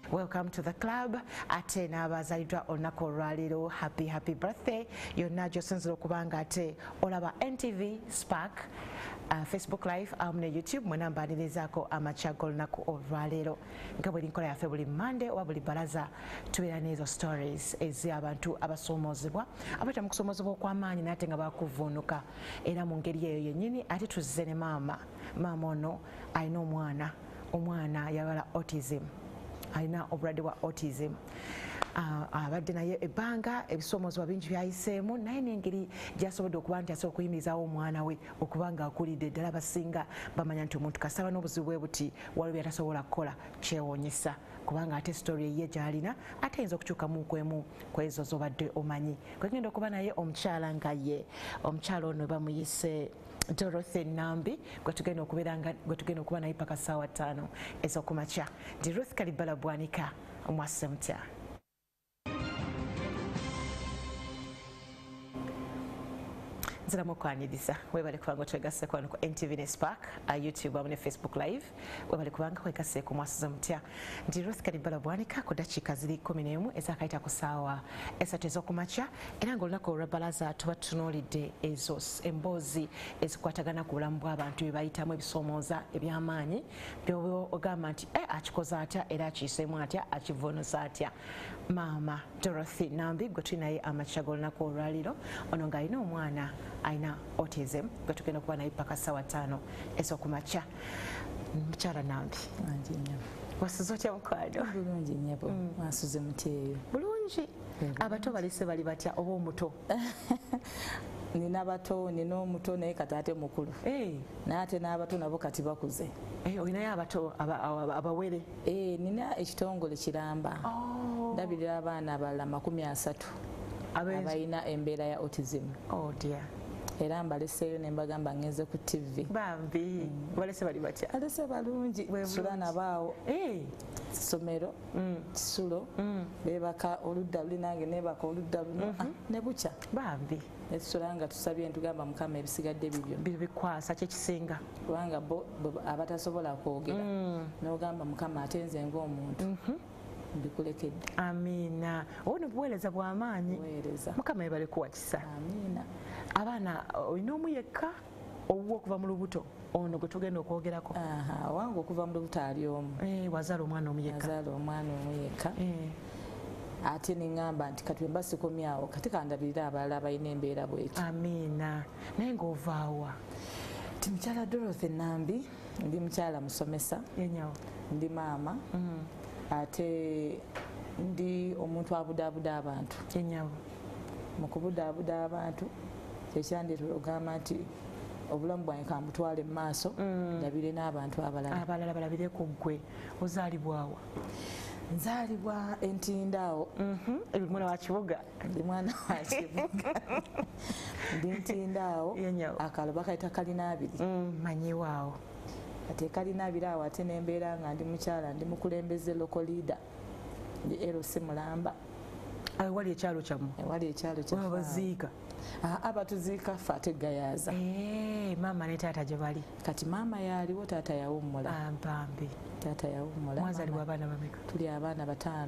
Welcome to the club. Ate n'abazaliddwa olunaku olwaleero, happy birthday. Yonna gy'osinzira okubanga ate olaba NTV Spark, Facebook Live ne YouTube mwena mbanirizaako amakya g'olunaku olwaleero. Nga bwe linkola yaffe buli Monday oba buli balaza tubeera n'ezo stories ez'abantu abasoomozebwa abaita mu kusoomozebwa okw'amaanyi naye ate nga bakuvuunuka era mu ngeri eyo yennyini. Ate tuzze ne maama ono alina omwana yabala autism, alina obulwadde bwa autism. Abadde naye ebbanga ebisoomozebwa bingi byayiseemu naye n'engeri gy'asobodde okuba nti asobola okuyimirizaawo omwana we okuba nga akulidde ddala abasinga bamanya nti omuntu kasaba n'obuzibu bwe buti waliwo byatasobola kukola kyewuunyisa kubanga ate sitori ye gy'alina ate ayinza okukyukamu kwemu kwezo z'obadde omanyi. Kwegenda okuba naye omukyala nga ye omukyala ono bamuyise Dorothy Nambi gwe tugenda okuba naye paka ssaawa 5 ez'okumakya. Ndi Ruth Kalibala Bwanika, MwasuzeMutya. Nziramu okwaniriza webale kubanga otwegasse kwano ku NTV ne Spark, YouTube wamu ne Facebook Live. Webale kubanga wegasse ku MwasuzeMutya. Ndi Ruth Kalibala Bwanika ku dakiika ziri 11 ezakayita ku ssaawa 3 ez'okumakya era ng'olunaku olw'ebbalaza tuba tutunuulidde ezo emboozi ezikwatagana ku bulamu bw'abantu bye bayitamu ebisoomooza eby'amaanyi by'oba ogamba nti akikoze atya era akiyiseemu atya akivuunusa atya. Maama Dorothy Nambi gwe tuli naye amakya g'olunaku olwaleero ono ng'alina omwana alina autism gwe tugenda okuba naye paka ssaawa 5 ez'okumakya. Mukyala Nambi, wasuze otya mukwano? Bulungi nnyabo. MwasuzeMutya eyo bulungi. Abato balese bali batya oba omuto? Nina bato, nina omuto naye kati ate mukulu. Naye ate n'abato nabo kati bakuze. Olinayo abato abawere? Nina ekitongole kiramba. Ndabirira abaana abalala 30 abalina embeera ya autism. Oh dear. Era mbaleseeyo ne mbagamba ngenze ku TV. Bambi balese bali batya? Balese balungi. Sula nabaawo. Somero kisulo bebaka oludda luli nange nebaka oludda luno ne bukya. Bambi esula nga tusabye ntugamba Mukama ebisigadde bibyo bikwasa kyekisinga kubanga bo abatasobola kwogera n'ogamba Mukama ate nze ng'omuntu mbikulekedde. Amiina. Ono buweereza bw'amaanyi. Mukama yebale kuwakisa. Amiina. Abaana olina omu yekka owuwa okuva mu lubuto ono gwe tugenda okwogerako? Wange okuva mu lubuto ali omu. Wazaala omwana omu yekka? Wazaala omwana omu yekka. Ate neŋŋamba nti kati wemba sikomyawo kati kandabirira abalala balina embeera bw'eti. Amiina. Naye ng'ovaawa? Ti mukyala Dorothy Nambi, ndi mukyala musomesa. Yenyawo. Ndi maama. Ate ndi omuntu abudaabuda abantu. Yenyawo. Mu kubudaabuda abantu kyekyandeetera ogamba nti obulamu bwange kambutwale mu maaso ndabire n'abantu abalala. Abalala balabire ku ggwe. Ozaalibwawa? Nzaalibwa Entindaawo. Mwana wa kibuga? Ndi mwana wa kibuga. Ndi Ntindaawo. Akalo bakayita Kalinaabiri. Manyiwaawo. Ate Kalinaabiri awo ate nembeera nga ndi mukyala ndi mukulembeze local leader. Ndi LC Mulamba. Wali ekyalo kyammwe? Wali ekyalo kyammwe. Baziika? Abatuziika ffe ate gayaaza. Maama ne taata gye bali? Kati maama yaaliwo, taata yawummula. Mpambi. Taata yawummula. Mwazaalibwa abaana bameka? Tuli abaana 5.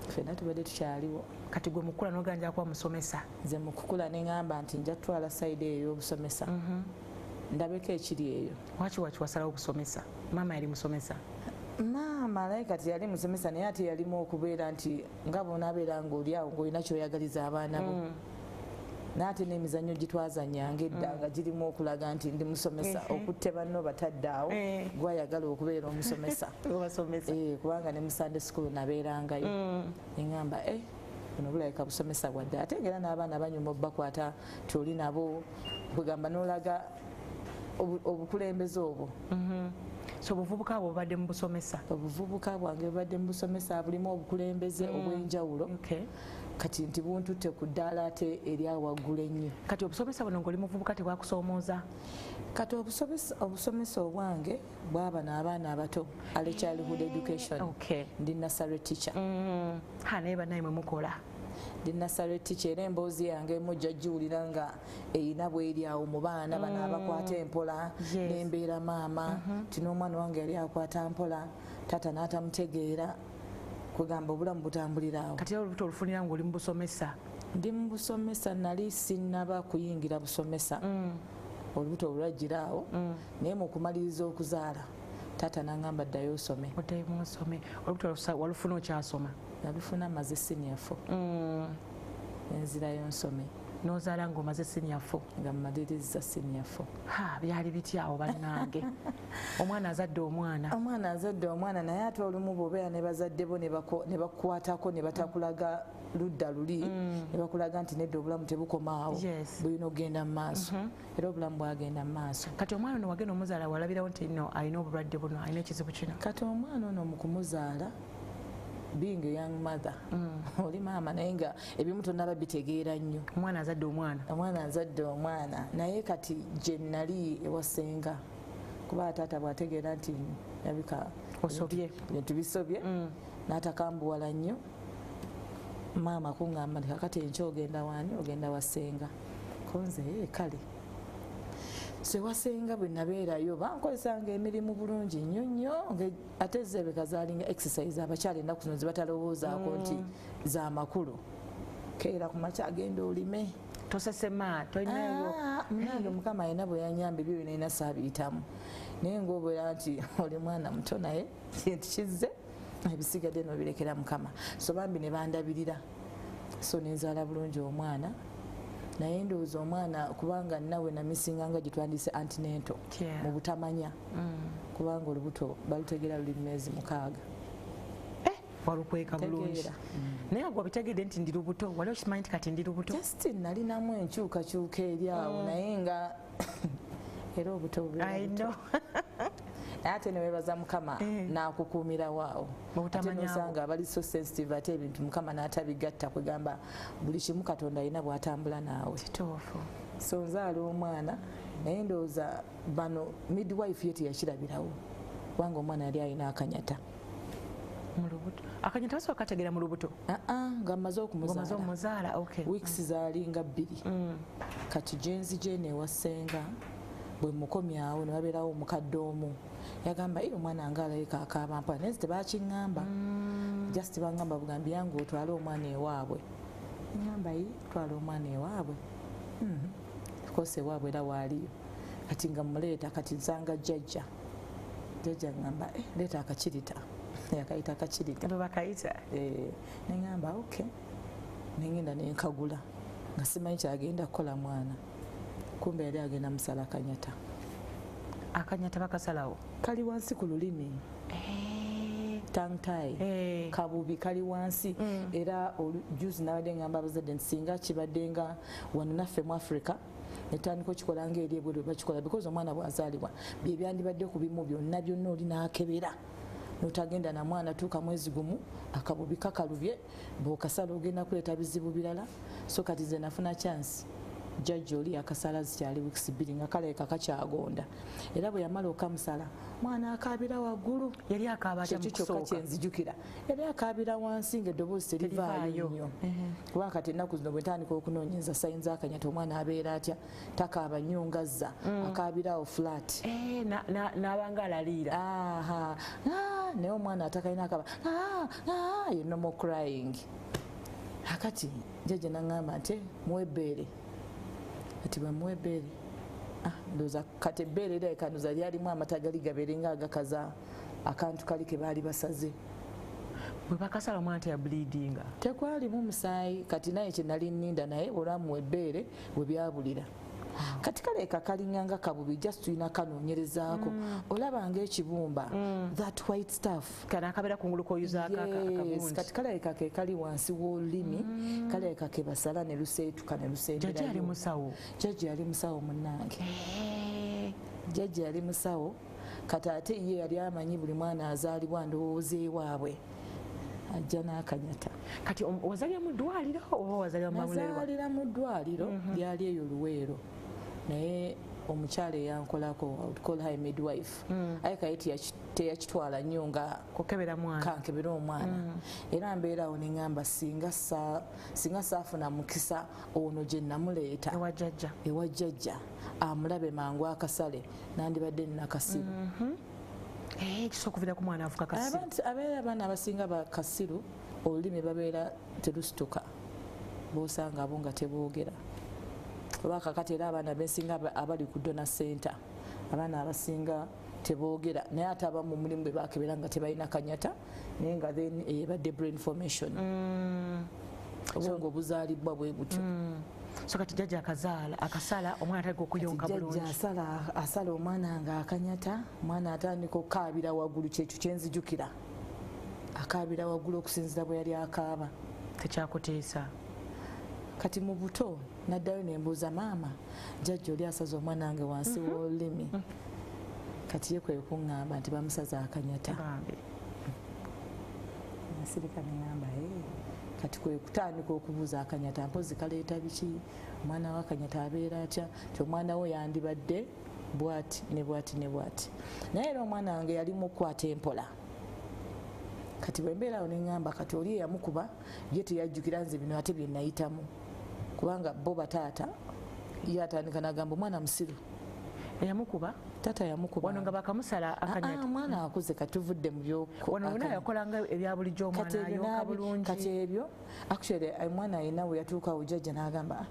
Ffenna tubadde tukyaliwo. Kati gwe mukula n'oganja kuba musomesa? Nze mu kukula ne ŋŋamba nti nja tutwala sayidi eyo y'obusomesa. Ndabeko ekiri eyo. Waki wasalawo obusomesa? Maama yali musomesa? Maama naye kati yali musomesa naye ate yalimu okubeera nti nga bw'onaabeera ng'oli awo ng'olina ky'oyagaliza abaana bo. N'ate n'emizannyo gitwazanyanga edda nga girimu okulaga nti ndi musomesa okutte banno batadde awo gwayagala okubeera omusomesa. Kubanga ne mu Sunday school nabeerangayo. Neŋŋamba buno bulabika busomesa bwadde ate ngera n'abaana banyuma obbakwata tyoli nabo bwegamba n'olaga obukulembeze obwo. So obuvubuka bwo bubadde mu busomesa? Obuvubuka bwange bubadde mu busomesa bulimu obukulembeze obw'enjawulo. Kati nti buntutte ku ddaala ate eri awo waggulu ennyo. Kati obusomesa buno ng'oli muvubuka tebwakusoomooza? Kati obusomesa obwange bwaba n'abaana abato, early childhood education. Ndi nursery teacher. Naye bannaye mwe mukola? Ndi nursery teacher era emboozi yange mujja giwulira nga eyina bw'eri awo mu baana bano abakwata empola n'embeera maama ti n'omwana wange yali akwata mpola taata n'atamutegeera kugamba obulamu butambulira awo. Kati olubuto olufunira ng'oli mu busomesa? Ndi mu busomesa, nali sinnaba kuyingira busomesa. Olubuto olwajjira awo naye mu kumaliriza okuzaala taata n'angamba ddayo osome. Oddayo osome. Olubuto walufuna okyasoma? Nalufuna maze senior 4. Nenzirayo nsome. N'ozaala ng'omaze senior 4? Nga mmaliriza senior 4. Byali bityawo bannange. Omwana azadde omwana. Omwana azadde omwana naye ate olumu bw'obeera ne bazadde bo ne bakukwatako ne batakulaga ludda luli ne bakulaga nti nedda obulamu tebukomaawo, bulina okugenda mu maaso. Era obulamu bwagenda mu maaso. Kati omwana ono wagenda omuzaala walabirawo nti no alina obulwadde buno, alina ekizibu kino? Kati omwana ono mu kumuzaala being a young mother, oli maama naye nga ebimu tonnaba bitegeera nnyo. Omwana azadde omwana? Omwana azadde omwana naye kati gye nali ewasenga kuba taata bw'ategeera nti yabika osobye bintu bisobye n'atakambuwala nnyo. Maama kuŋŋamba nti kakati enkya ogenda wani? Ogenda wasenga. Konze kale sewasenga bwe nabeerayo bankozesanga emirimu bulungi nnyo nnyo, ate zebeka zalinga exercise abakyala ennaku zino ze batalowoozaako nti za makulu. Keera ku makya agenda olime. Tosesema tolinayo? Munange Mukama alina bwe yanyamba ebyo byonna saabiyitamu. Naye ng'obeera nti oli mwana muto naye kintu kizze ebisigadde n'obirekera Mukama. So bambi ne bandabirira. So nenzaala bulungi omwana. Naye ndowooza omwana kubanga nawe namisinga nga gye twandise antenatal mu butamanya kubanga olubuto balutegeera luli myezi 6. Walukweka bulungi. Naye gwe bitegedde nti ndi lubuto, wali okimanyi nti kati ndi lubuto? Just nalinamu enkyukakyuka eri awo naye nga era obuto bubeera ate newebaza Mukama n'akukuumira waawo. Ate nosanga abali so sensitive ate ebintu Mukama n'atabigatta kugamba buli kimu Katonda alina bw'atambula naawe. Kituufu. So nzaala omwana naye ndowooza bano midwife ye teyakirabirawo kubanga omwana yali alina akanyata. Mu lubuto? Akanyata basooka kategeera mu lubuto? Nga mmaze okumuzaala. Weeks zaalinga 2. Kati gye newasenga bwe mukomyawo ne babeerawo omukadde omu yagamba omwana nga alayika akaaba mpa naye tebakiŋŋamba just bangamba bugambi yange otwale omwana ewaabwe. Ngamba twala omwana ewaabwe. Kose ewaabwe era waaliyo kati nga muleeta kati nsanga jjajja ngamba leeta akakirita. Yakayita akakirita. Bakayita? Neŋŋamba okay. Nengenda nenkagula nga simanyi kyagenda kukola mwana. Kumbe yali agenda musala akanyata. Akanyata bakasalawo? Kali wansi ku lulimi. Tongue tie. Kabubi kali wansi. Era juzi nabadde ngamba abazadde nti singa kibadde nga wano naffe mu Africa netandika okikola ng'eri ebweru bakikola because omwana bw'azaalibwa bye byandibadde ku bimu byonna oli n'akebera. Notagenda na mwana tuuka mwezi gumu akabubi kakalubye bw'okasala ogenda kuleeta bizibu birala. So kati ze nafuna chance jjajja oli akasala zikyali weeks 2 nga kaleka kakyagonda. Era bwe yamala okamusala mwana akaabira waggulu. Yali akaaba atya mu kusooka? Kyenzijukira yali akaabira wansi ng'eddoboozi terivaayo nnyo kubanga kati ennaku zino bwe ntandika okunoonyeza sayinza akanyata omwana abeera atya takaaba nnyo ngazza akaabirawo flat n'abanga alaliira. Naye omwana atakalina akaba you no more crying. Akati jjajja n'aŋŋamba nti muwebbeere. Kati bwe muwebbeere ndowooza kati ebbeere erekanuza lyalimu amata gali gabeere nga agakaza akantu kali ke baali basaze. Bwe bakasala omwana teyabuliidinga? Tekwalimu musaayi. Kati naye kye nali nninda naye olwamu ebbeere bwe byabulira. Kati kaleka kalinganga kabubi just tulina kanoonyerezaako. Olaba ng'ekibumba that white stuff kana akabeera kungulu koyuzaako akabungi. Kati kaleka ke kali wansi w'olulimi kaleka ke basala ne luseetuka ne lusemberayo. Jjajja yali musawo? Jjajja yali musawo munnange. Jjajja yali musawo kati ate ye yali amanyi buli mwana azaalibwa ndowooza ewaabwe ajja n'akanyata. Kati wazalira mu ddwaliro oba wazalira mu mabulerwa? Nazaalira mu ddwaliro lyali eyo Luweero naye omukyala eyankolako I would call her midwife aye kaye teyakitwala nnyo nga kukebera mwana kankebera omwana. Era mbeerawo neŋŋamba singa saafuna mukisa ono gye namuleeta ewa jjajja amulabe mangu akasale nandibadde nnakasibu. kisokuvira ku mwana avuka kasiru abeera abaana abasinga bakasiru olulimi babeera telusituka bosanga abo nga teboogera oba kakati era abaana besinga abali ku dona center abaana abasinga teboogera naye ate abamu mulimu bwe bakebera nga tebalina kanyata naye nga then ebadde brain formation obwongo obuzaalibwa bwe butyo so kati jjajja akasala omwana atandika okuyonka bulungi asala omwana nga akanyata omwana atandika okukaabira waggulu kyekyo kyenzijukira akaabira waggulu okusinzira bwe yali akaaba tekyakutiisa kati mu buto naddayo nembuuza maama jjajja oli asaza omwana wange wansi w'olulimi kati ye kwe kuŋŋamba nti bamusaza akanyata nasirika neŋŋamba kati kwe kutandika okubuuza akanyata mpozi kaleeta biki omwana we akanyata abeera atya ti omwana we yandibadde bwati ne bwati ne bwati naye era omwana wange yali mukukwata empola kati bwembeerawo neŋŋamba kati oli eyamukuba ye teyajjukira nze bino ate bye nayitamu kubanga bo bataata ye atandika nagamba omwana musiru eyamukuba tata yamukuba wano nga bakamusala akanyata omwana akuze kati tuvudde mu wano wona yakolanga ebya bulijjo omwana ayonka bulungi kati ebyo actually omwana ayina we yatuukawo jjajja n'agamba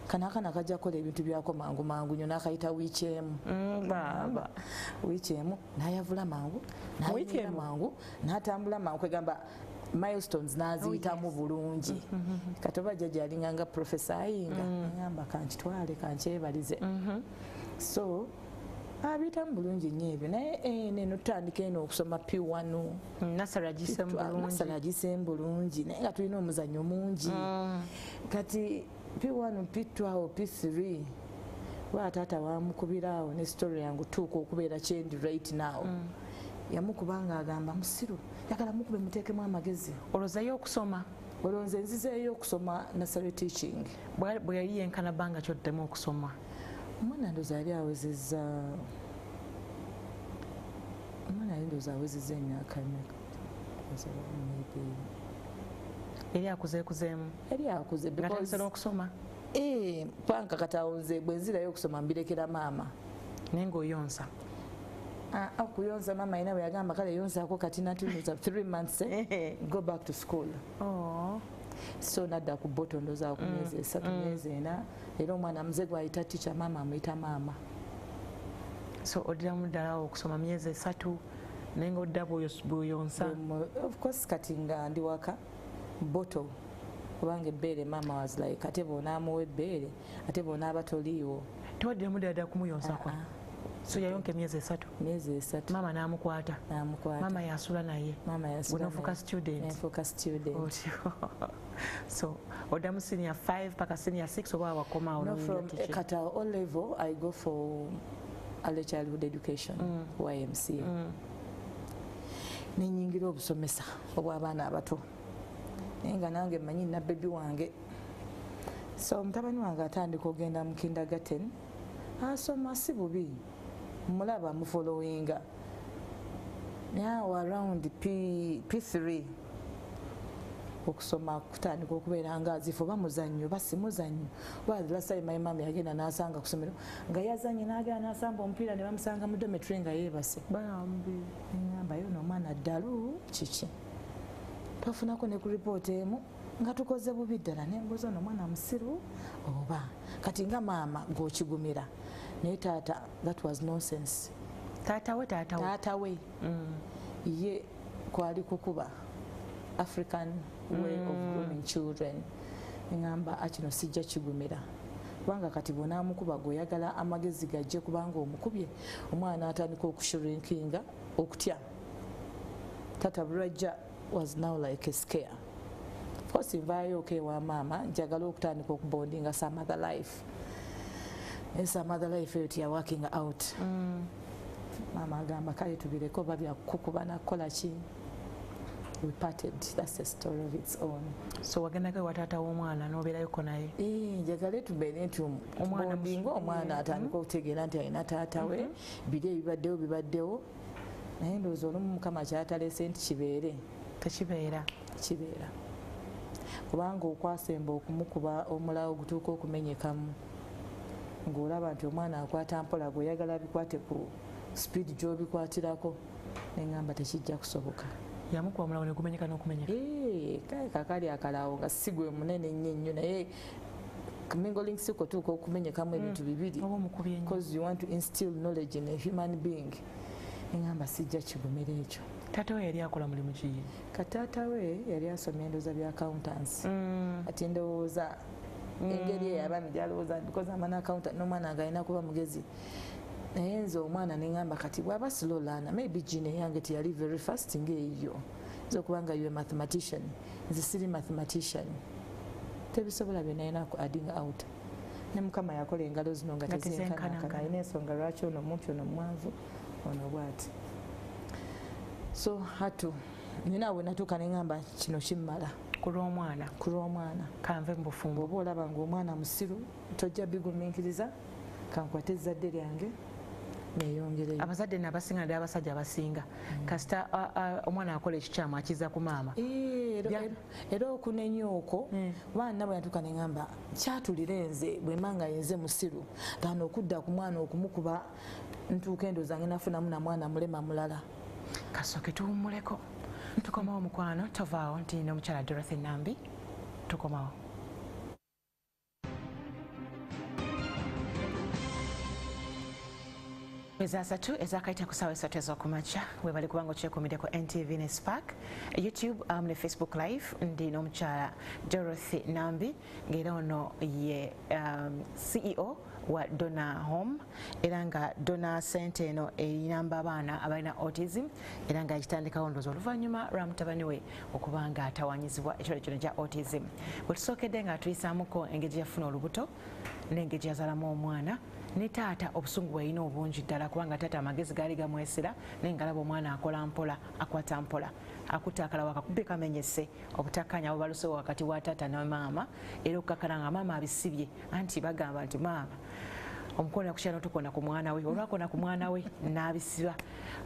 kanakana kajja kukola ebintu byako mangu mangu nyo n'akayita wiiki emu wiiki emu n'ayavula mangu n'ayingira mangu n'atambula mangu kwegamba milestones n'aziyitamu bulungi kati oba jjajja yalinganga profesa ayinga ngamba kankitwale kankyebalize so abiyitamu bulungi nnyo ebyo naye neno tutandika eno okusoma P1 nasala agisemu bulungi naye nga tulina omuzannyo mungi kati P1 P2 P3 wa taata wamukubiraawo ne story yangu tuuka okubeera kyendi right now yamukubanga agamba musiru yagala mukube muteekemu amagezi olwozayo okusoma olwonze nzizeeyo okusoma nasale teaching bwe yali yenkana bbanga kyoddemu okusoma omwana ndoozi yali awezezza emyaka eri akuzeekuzeemu eri akuze ngatasala okusoma panka katawo nze bwe nzirayo okusoma mbirekera maama naye ng'oyonsa okuyonsa maama ayina bwe yagamba kale yonsaako kati natunuza 3 months go back to school so nadda ku boto ndooza ku myezi 3 myezi 4 era omwana muze gwayita ticha maama amuyita maama so oddiramu ddala okusoma myezi 3 naye nga odda bw'oyonsa of course kati nga ndi waka boto kubanga ebbeere maama was like ate bw'onaamuwa ebbeere ate bw'onaaba toliiwo tewaddiramu ddala kumuyonsako so yayonka emyezi 3 maama n'amukwata maama yasula naye nofuka student so oddamu senior 5 paka senior 6 oba wakomawo kati O level I go for early childhood education YMCA nenyingira obusomesa obw'abaana abato naye nga nange mmanyi nina bebi wange so mutabani wange atandika ogenda mu kindergarten asoma si bubi mulaba mufollowinga now around P3 okusoma kutandika okubeera nga azifu oba muzannyo basi muzannyo oba the last time my mama yagenda n'asanga ku ssomero nga yazannye n'agenda n'asamba omupiira ne bamusanga mu dormitory nga yeebase bambi ngamba yo n'omwana ddalu kiki twafunako ne ku ripoota emu nga tukoze bubi ddala nembuuza n'omwana musiru oba kati nga maama g'okigumira naye taata that was nonsense taata we ye kwali kukuba African way of grooming children ngamba akino sijja kigumira kubanga kati bw'onaamukuba gweoyagala amagezi gajje kubanga omukubye omwana atandika okushrinkinga okutya tata bulwajja was now like a scare of course nvaayo okeewa maama njagala okutandika okubondinga some other life some other life eyo tiya working out maama agamba kale tubireko babya kukuba nakukola ki we parted. That's a story of its own. So wagendako wataata w'omwana n'obeerayoko naye njagala tubeere ntubondinga omwana atandika okutegeera nti alina taata we biri ebibaddewo naye ndowooza olumu Mukama kyataleese nti kibeere tekibeera kubanga okwasemba okumukuba omulawo gutuuka okumenyekamu ng'olaba nti omwana akwata mpola gweoyagala bikwate ku speed gy'obikwatirako neŋŋamba tekijja kusoboka. Yamukuba omulawo ne gumenyeka n'okumenyeka. Kale kakali akalaawo nga si gwe munene nnyo naye mingling si kutuuka okumenyekamu ebintu bibiri because you want to instill knowledge in a human being. Neŋŋamba sijja kigumira ekyo. Taata we yali akola mulimu ki? Kataata we yali asomye endowooza bya accountants. Ati ndowooza engeri eyabaami gyalowooza because amana accountant n'omwana nga alina kuba mugezi. Naye nze omwana neŋŋamba kati bw'aba slow learner maybe gene yange teyali very fast ng'eyo. Nze okuba nga you mathematician nze siri mathematician. Tebisobola bye nalina ku adding out. Ne Mukama yakola engalo zino nga tezenkanakana. Alina ensonga lwaki ono muti ono mwanvu ono bw'ati. So hatu nina we natuuka neŋŋamba kino kimmala. Ku lw'omwana kanve mu bufumbo. Bw'oba olaba ng'omwana musiru tojja bigumiikiriza kankwate ezzadde lyange neeyongereyo. Abazadde n'abasinga naddala abasajja abasinga kasita omwana akola ekikyamu akiza ku maama. Era okunenya okwo baana bwe natuuka neŋŋamba kyatulire nze bwe mba nga yenze musiru gana okudda ku mwana okumukuba ntuuka endowooza zange nafunamu na mwana mulema mulala. Kasooke tuwummuleko tukomawo mukwano tovaawo nti n'omukyala Dorothy Nambi tukomawo. Ezasatu ezakayita ku ssaawa 3 ez'okumakya webali kubanga okyekumidde ku NTV ne Spark YouTube ne Facebook live ndi n'omukyala Dorothy Nambi ng'era ono ye CEO wa Donna Home era nga Donna Center eno eyamba abaana abalina autism era nga yagitandikawo ndowooza oluvannyuma lwa mutabani we okuba nga atawanyizibwa ekirwadde kino kya autism. Bwe tusookedde nga atuyisaamuko engeri yafuna olubuto n'engeri yazaalamu omwana ne taata obusungu bwe yalina obungi ddala kubanga taata amagezi gaali gamwesera naye nga alaba omwana akola mpola akwata mpola akutte akalawo akakubbe kamenyese obutakkanya bubalusewo wakati wa taata ne maama era okukakkana nga maama abisibye anti bagamba nti maama omukono yakukyala n'otokona ku mwana we olwakona ku mwana we n'abisiba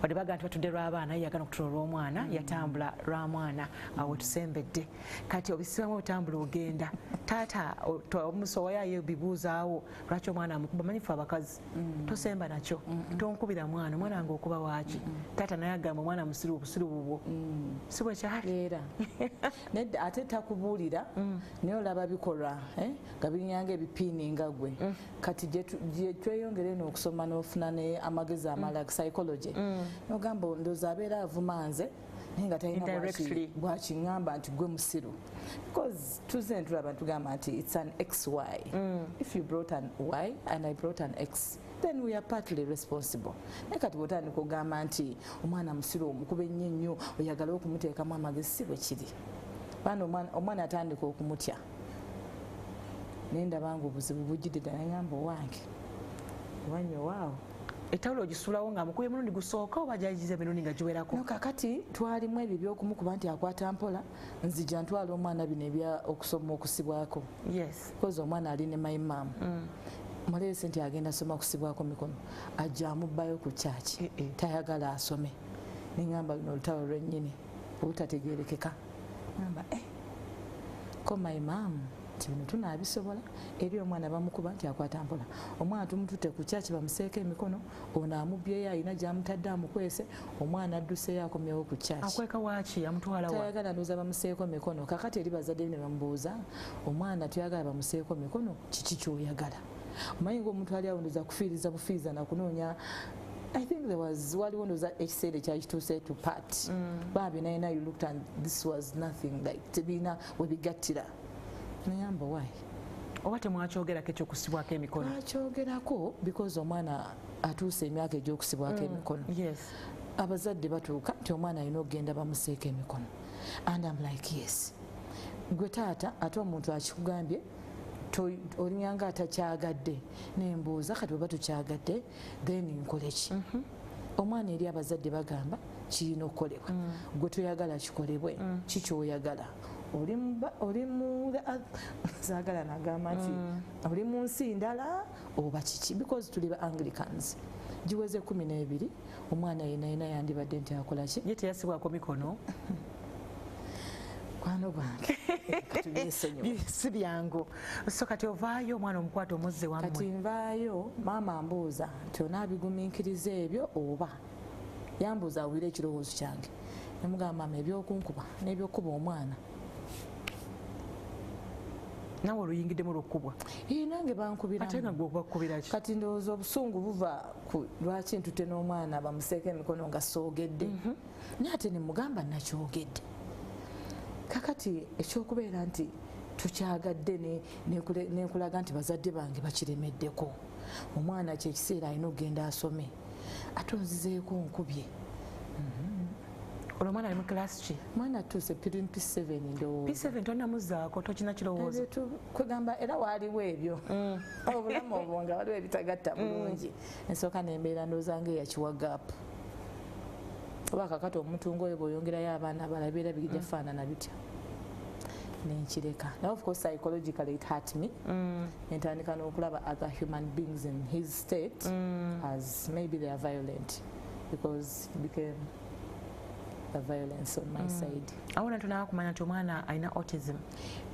wadde baga nti batudde lw'abaana ye yagana okutula olw'omwana yatambula lwa mwana awo tusembedde kati obisibamu otambula ogenda taata omusowayayo bibuuzaawo lwaki omwana amukuba manyifu abakazi tosemba nakyo tonkubira mwana omwana nga okuba waaki taata naye agamba omwana musiru obusiru bubwo si bwe kyali era nedda ate takubuulira naye olaba bikolwa nga binyanga ebipiini nga gwe kati tweyongere eno okusoma n'ofuna ne amagezi amala psychology nogamba ndowooza abeera avuma nze naye nga talina bwakiŋŋamba nti gwe musiru because tuze ntulaba ntugamba nti it's an XY if you brought an Y and I brought an X then we are partly responsible. Naye kati bw'otandika ogamba nti omwana musiru omukube nnyo nnyo oyagala okumuteekamu amagezi si bwe kiri baana omwana atandika okumutya naye ndabanga obuzibu bujjidde ddala ngamba owange wanywe waawo etawulo ogisulawo nga mukubye mulundi gusooka oba gyagize emirundi nga giwerako kakati twalimu ebyo byokumukuba nti akwata mpola nzija ntwala omwana bino ebya okusoma okusibwako kozi omwana ali ne my mom muleese nti agenda asoma kusibwako mikono ajja amubbayo ku kyaki tayagala asome neŋŋamba luno olutalo lwennyini olutategeerekeka ŋamba ko my mom nti bino tunaabisobola eri omwana bamukuba nti akwata mpola omwana tumututte ku kyaki bamuseeko emikono ono amubyeyo alina gyamutadde amukwese omwana adduseeyo akomyewo ku kyaki akweka waaki amutwalawa tayagala ndowooza bamuseeko mikono kakati eri bazadde ne bamubuuza omwana tuyagala bamuseeko mikono kiki kyoyagala omanyi ngaomuntu ali awo ndowooza kufiiriza bufiiriza nakunoonya I think there was waliwo ndowooza ekiseera ekyakituuse to part baabi nayina you looked and this was nothing like tebiina webigattira nayamba wayi oba temwakyogerako ekyokusibwako emikono twakyogerako because omwana atuuse emyaka egy'okusibwako emikono abazadde batuuka nti omwana alina okugenda bamuseeko emikono and I'm like yes gwe taata ate omuntu akikugambye olinyanga atakyagadde nembuuza kati oba tukyagadde then nkole ki omwana eri abazadde bagamba kirina okukolebwa gwe toyagala kikolebwe kikyoyagala zaagala nagamba nti oli mu nsi ndala oba kiki because tuli ba Anglicans giweze 12 omwana yenayina yandibadde nti akola ki ye teyasibwako mikono kwano gwange si byangu so kati ovaayo omwana omukwata omuzze wammwe kati nvaayo maama mbuuza nti onaabigumiikiriza ebyo oba yambuuza awulire ekirowoozo kyange nemugamba mama ebyokunkuba n'ebyokuba omwana nawe oluyingiddemu lw'okkubwa nange bankubiramu ate nga gwe bakubira ki kati ndowooza obusungu buva ku lwaki ntute n'omwana bamuseeko emikono nga soogedde naye ate nemugamba nakyogedde kakati ekyokubeera nti tukyagadde nenkulaga nti bazadde bange bakiremeddeko omwana kyekiseera alina okugenda asome ate onzizeeko nkubye olwo omwana ali mu kilasi ki mwana atuuse P7 ndowooza P7 tonamuzaako tokina kirowoozo kwegamba era waaliwo ebyo obulamu obwo nga waliwo ebitagatta bulungi ensooka nembeera ndowooza ngaeyakiwa gaapu oba kakati omuntu ngaoyo bw'oyongerayo abaana abalabeera bijja faanana bitya nenkireka now of course psychologically it hurt me entandika n'okulaba other human beings in his state as maybe they are violent because it became a violence on my side. Awona tunaba kumanya nti omwana alina autism.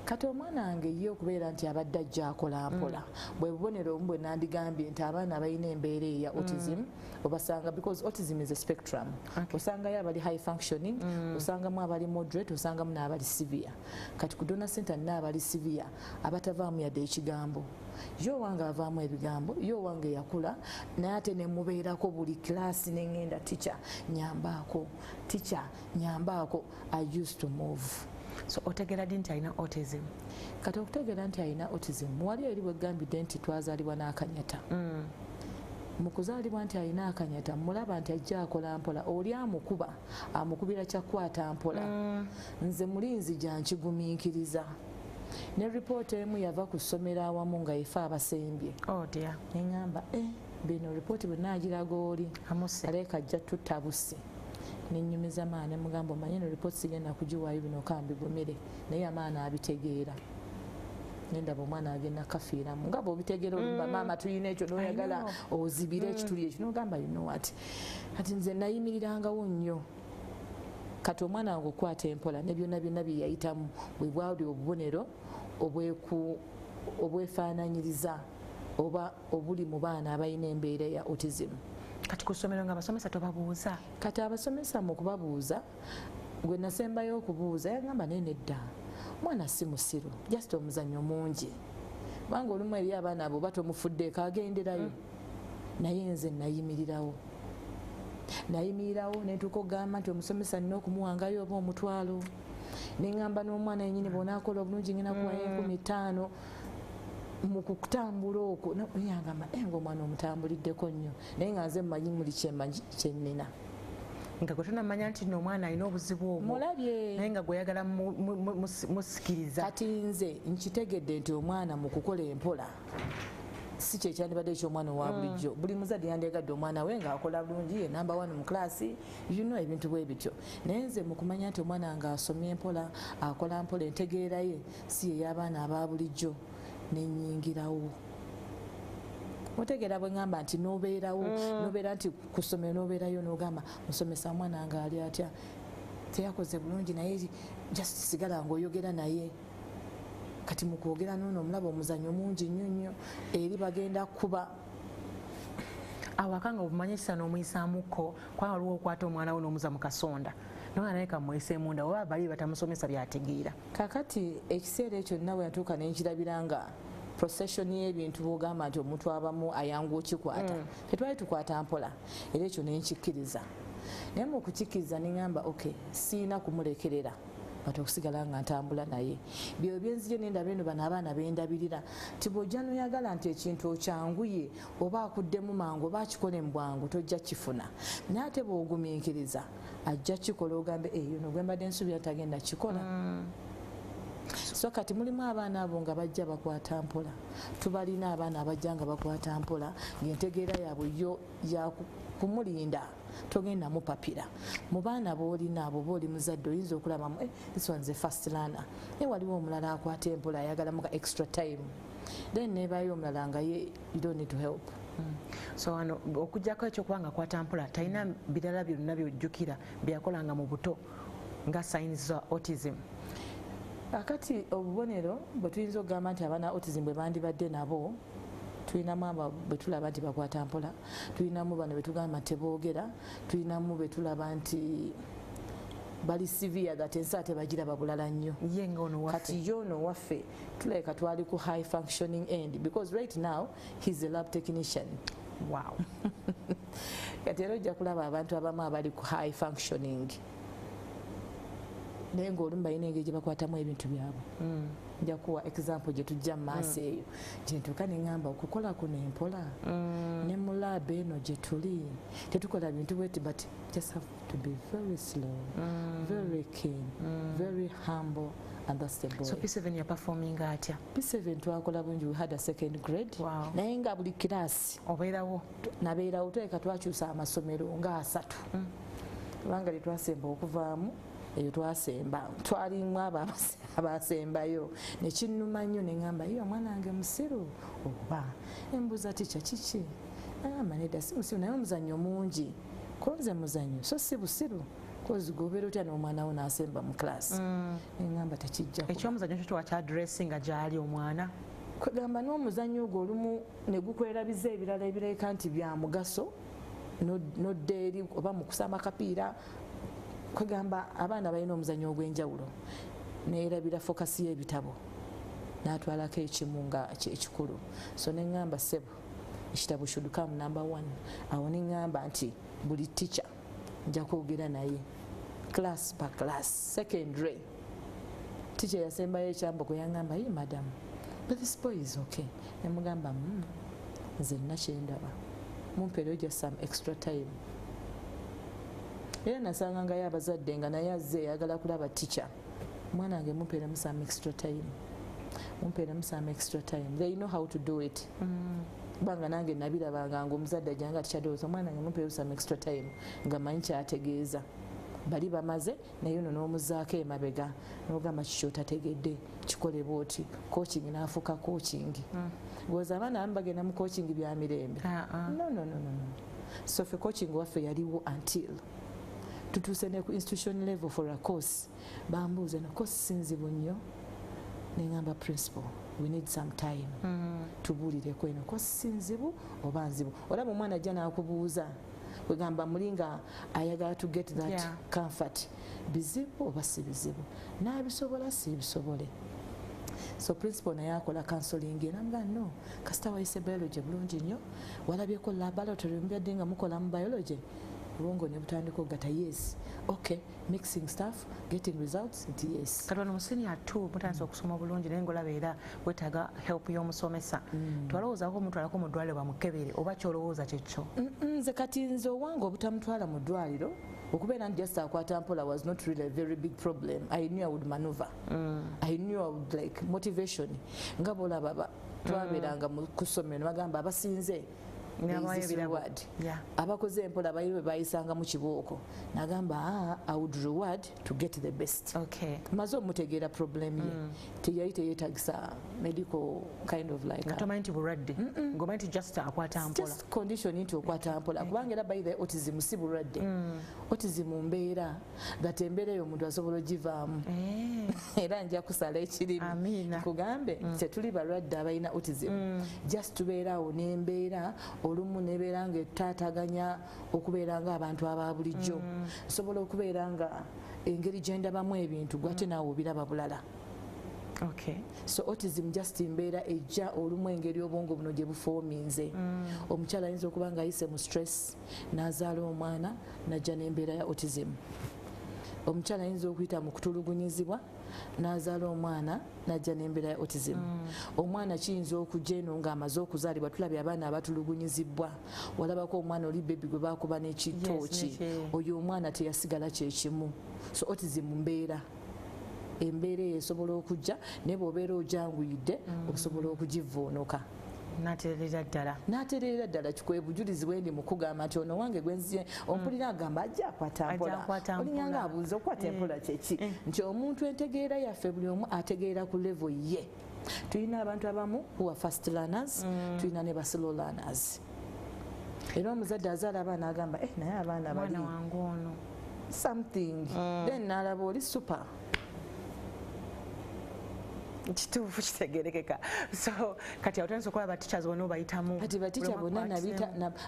Kati omwana wange ye okubeera nti abadde ajja akola mpola bwe bubonero omu bwe nandigambye nti abaana abalina embeera eya autism obasanga because autism is a spectrum. Osangayo abali high functioning, osangamu abali moderate, osangamu n'abali severe. Kati ku Donor Center n'abali severe abatavaamu yadde ekigambo. Yo wange avaamu ebigambo, yo wange yakula naye ate ne mubeerako buli class n'engenda teacher nyambaako. I used to move. So otegera ddi nti alina autism? Kati okutegeera nti alina autism wali eri bwegambidde nti twazaalibwa n'akanyata. Mu kuzaalibwa nti alina akanyata mulaba nti ajja akola mpola, oli amukuba amukubira kyakwata mpola. Nze mulinzi gyankigumiikiriza. Ne ripoota emu yava ku ssomero awamu nga efa abasembye. Oh dear. Neŋŋamba bino ripooti bwe naagiraga oli aleeka ajja tutta busi. Nenyumiza maana mugamba omanye no ripooti sigenda kugiwaayo bino kambigumire naye amaana abitegeera. Nendaba omwana agenda kafiiramu nga bw'obitegeera olumba maama tulina ekyo n'oyagala ozibire ekituli ekyo n'ogamba you know what kati nze nayimirirangawo nnyo. Kati omwana wange okwata empola ne byonna byonna bye yayitamu bwe bwali obubonero obwefaananyiriza oba obuli mu baana abalina embeera ya autism. Kati ku ssomero nga abasomesa tobabuuza? Kati abasomesa mu kubabuuza gwe nasembayo okubuuza yagamba nedda mwana si musiru just omuzannyo mungi kubanga olumu eri abaana abo batomufuddeeko agenderayo. Naye nze nayimirirawo netuuka okugamba nti omusomesa nina okumuwangayo oba omutwalo. Neŋŋamba n'omwana yennyini bw'onaakola obulungi ngenda kuwayo 15. Mu kutambula okwo yagamba ng'omwana omutambuliddeko nnyo naye nga nze mmanyi muli kyennina. Nga gwe tonamanya nti n'omwana alina obuzibu obwo mulabye naye nga gweyagala musikiriza. Kati nze nkitegedde nti omwana mu kukola empola si kyekyandibadde ekyomwana owa bulijjo. Buli muzadde yandegadde omwana we ng'akola bulungi ye namba 1 mu klaasi ebintu bwe bityo. Naye nze mu kumanya nti omwana nga asomye empola akola mpola entegeera ye si ey'abaana aba bulijjo nenyingirawo. Mutegeera bwe ngamba nti nobeera nti ku ssomero nobeerayo n'ogamba musomesa mwana nga ali atya teyakoze bulungi naye just sigala ng'oyogera naye. Kati mu kwogera noono omulaba omuzannyo mungi nnyo nnyo eri bagenda kuba awaka nga obumanyisa n'omuyisaamuko kwa waliwo okwata omwana we n'omuza mu kasonda nomwana naye kamwese munda oba bali batamusomesa byategeera. Kakati ekiseera ekyo nawe yatuuka nenkirabira nga procession y'ebintu bw'ogamba nti omuntu abamu ayangu okikwata tetwali tukwata mpola era ekyo nenkikkiriza. Naye mu kukikkiriza neŋŋamba okay siina kumulekerera kati okusigala nga ntambula naye. Byo byenzije nendaba eno bano abaana bendabirira ti bw'ojja noyagala nti ekintu okyanguye oba akuddemu mangu oba akikole mu bwangu tojja kifuna. Naye ate bw'ogumiikiriza ajja kikola ogambe yuno gwe mbadde nsuubira tagenda kikola. So kati mulimu abaana abo nga bajja bakwata mpola. Tubalina abaana abajja nga bakwata mpola ng'entegeera yaabwe yo ya kumulinda togenda mupapira. Mu baana boolina abo booli muzadde oyinza okulabamu this one's a first learner naye waliwo omulala akwata empola ayagalamu ka extra time then nebayo omulala nga ye you don't need to help. So wano okujjako ekyokuba nga akwata mpola talina birala byonna byojjukira byakolanga mu buto nga signs za autism. Akati obubonero bwe tuyinza okugamba nti abaana autism bwe bandibadde nabo tulinamu abo bwe tulaba nti bakwata mpola, tulinamu bano bwe tugamba teboogera, tulinamu bwe tulaba nti bali severe that ensi ate bagiraba bulala nnyo. Kati yo ono waffe tulabika twali ku high functioning end because right now he's a lab technician. Wow. Kati era ojja kulaba abantu abamu abali ku high functioning naye ng'olumu balina engeri gye bakwatamu ebintu byabwe. Nja kuwa example gye tujja mu maaso eyo gye ntuuka ne ŋŋamba okukola kuno empola ne mu lab eno gye tuli tetukola bintu bweti but just have to be very slow, very keen, very humble. And that's the boy. So P7 ya performing atya? P7 twakola bungi, we had a second grade. Wow. Naye nga buli kiraasi obeerawo nabeerawo tuleka twakyusa amasomero nga 3 kubanga lye twasemba okuvaamu eyo twasemba twalimu abasembayo nekinnuma nnyo ne ŋŋamba ye omwana wange musiru oba embuuza tica kiki agamba nedda si musiru naye omuzannyo mungi konze muzannyo so si busiru kozi gobeera otya n'omwana wo n'asemba mu class neŋŋamba tekijja ekyomuzannyo kyo twakyaddressing nga gyali omwana kwegamba n'omuzannyo ogwo olumu ne gukwerabiza ebirala ebirabika nti bya mugaso nodda eri oba mu kusamba kapiira kwegamba abaana balina omuzannyo ogw'enjawulo neerabira fokasi y'ebitabo n'atwalako ekimu nga ekikulu so neŋŋamba ssebo ekitabo should come number 1 awo neŋŋamba nti buli teacher nja kwogera naye class pa class secondary teacher yasembayo ekyamboko yaŋŋamba ye madam but this boy is okay nemugamba nze nina kyendaba mumpeereyo just some extra time era nasangangayo abazadde nga naye azze yagala kulaba teacher mwana wange mumpeeremu some extra time mumpeeremu some extra time they know how to do it banga nange nabirabanga ngaomuzadde ajjanga tikyadowooza omwana wange mumpeeremu some extra time nga manyi kyategeeza bali bamaze naye ono n'omuzaako emabega n'ogamba kiki otategedde kikolebwa oti coaching n'afuuka coaching gwoza abaana abamu bagenda mu coaching bya mirembe no so ffe coaching waffe yaliwo until tutuuse ne ku institution level for a course bambuuze no course sinzibu nnyo neŋŋamba principal we need some time tubuulireko eno course sinzibu oba nzibu olaba omwana ajja n'akubuuza kwegamba mulinga ayagala to get that comfort bizibu oba si bizibu n'abisobola si bisobole so principal naye akola counseling enamugamba no kasita wayise biology bulungi nnyo walabyeko laboratory mubyadde nga mukola mu biology obwongo ne butandika ogata yes okay mixing stuff getting results nti yes kati wano mu senior 2 mutandisa okusoma bulungi naye ngolaba era wetaaga help y'omusomesa twalowoozaako omutwalako mu ddwaliro bamukebere oba kyolowooza kyekyo nze kati nze owange obutamutwala mu ddwaliro okubeera nti just akwata mpola was not really a very big problem. I knew I would maneuver. I knew I would like motivation nga bolaba twabeeranga mu kusomero bagamba abasinze abakoze empola bayiwe bayisanga mu kibooko nagamba I would reward to get the best. Maze omutegeera problem ye teyali teyetagisa medical kind of like tomanti bulwadde ngomanti just akwata mpola just condition nti okwata mpola kubanga era by the autism si bulwadde autism mbeera that embeera eyo omuntu asobola ogivaamu era nja kusala ekirimi kugambe tetuli balwadde abalina autism just tubeeraawo n'embeera olumu nebeera nga etaataganya okubeera nga abantu aba bulijjo sobola okubeera nga engeri gye ndabamu ebintu gwate naawe obiraba bulala. So autism just mbeera ejja olumu engeri obwongo buno gye bufoominze omukyala ayinza okuba nga ayise mu stress n'azaala omwana najja n'embeera ya autism. Omukyala ayinza okuyita mu kutulugunyizibwa n'azaala omwana najja n'embeera ya autism. Omwana kiyinza okujja eno ng'amaze okuzaalibwa tulabye abaana abatulugunyizibwa walabako omwana oli bebi gwe baakuba n'ekitooki oyo omwana teyasigala kyekimu. So autism mbeera embeera eyo esobola okujja naye bw'obeera ojanguyidde okusobola okugivvuunuka n'atereera ddala kikwe bujulizi bwendi mu kugamba nti ono wange gwenziye ompulira agamba ajja akwata mpola olinyanga abuuza okukwata empola kyeki nti omuntu entegeera yaffe buli omu ategeera ku level ye. Tulina abantu abamu who are fast learners tulina ne ba slow learners era omuzadde azaala abaana agamba naye abaana bali something then n'alaba oli super kituufu kitegerekeka. So kati awutandise okulaba teachers bonna obayitamu. Kati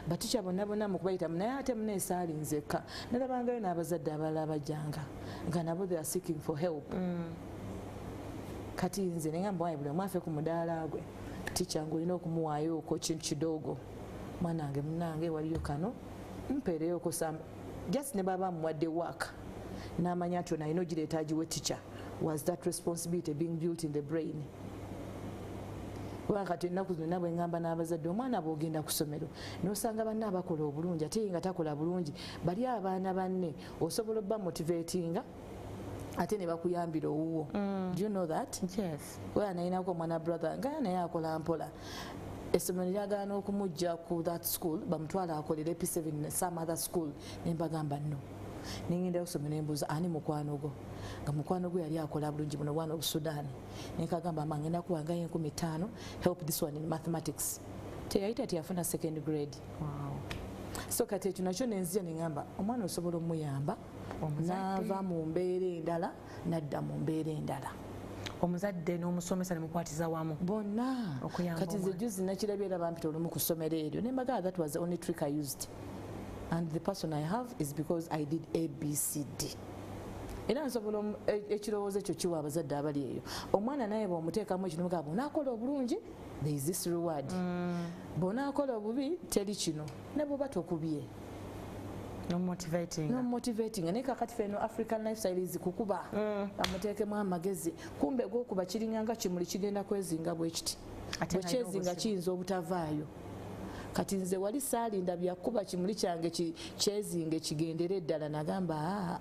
baticha bonna mu kubayitamu naye ate muna esaali nzekka nalabangayo n'abazadde abalala bajjanga nga nabo they are seeking for help. Kati nze nengamba wayi buli omu afe ku mudaala gwe ticha ng'olina okumuwaayoko kintu kidogo mwana wange munange waliyo kano mpeereyoko just ne baba muwadde waka n'amanya ati ono alina ogireeta agiwe ticha. Was that responsibility being built in the brain? Kati ennaku zonna bwe ngamba n'abazadde omwana bw'ogenda ku ssomero n'osanga banne abakola obulungi ate nga takola bulungi bali abaana banne osobola obba motivatinga ate ne bakuyambira owuwo. Do you know that? Yes. Weya nayinako omwana brother nga naye akola mpola essomero lyagaana okumujja ku that school bamutwala akolera P7 some other school ne mbagamba no. Ningenda okusomera embuuza ani mukwano gwo nga mukwano gwe yali akola bulungi buno bwana obusudaani nekagamba amangenda kuwangayo 15 help this one in mathematics teyayita tiyafuna second grade. Wow. So kati ekyo nakyo nenzija nengamba omwana osobola omuyamba n'ava mu mbeera endala n'adda mu mbeera endala. Omuzadde n'omusomesa ne mukwatiza wamu bonna. Kati nze juzi nakirabye era bampita olumu ku ssomero eryo ne mbagala that was the only trick I used. And the person I have is because I did ABCD. Era nsobola ekirowoozo ekyo kiwa abazadde abali eyo. Omwana naye bw'omuteekamu ekino mugamba bw'onaakola obulungi there is this reward. Bw'onaakola obubi teri kino ne bw'oba tokubye. No motivating. Naye kakati feno African lifestyle is kukuba amuteekemu amagezi kumbe gwokuba kiringanga kimuli kigenda kwezinga bwe kiti. Bwe kyezinga kiyinza obutavaayo. Kati nze wali saalinda byakuba kimuli kyange kyezinge kigendere eddala nagamba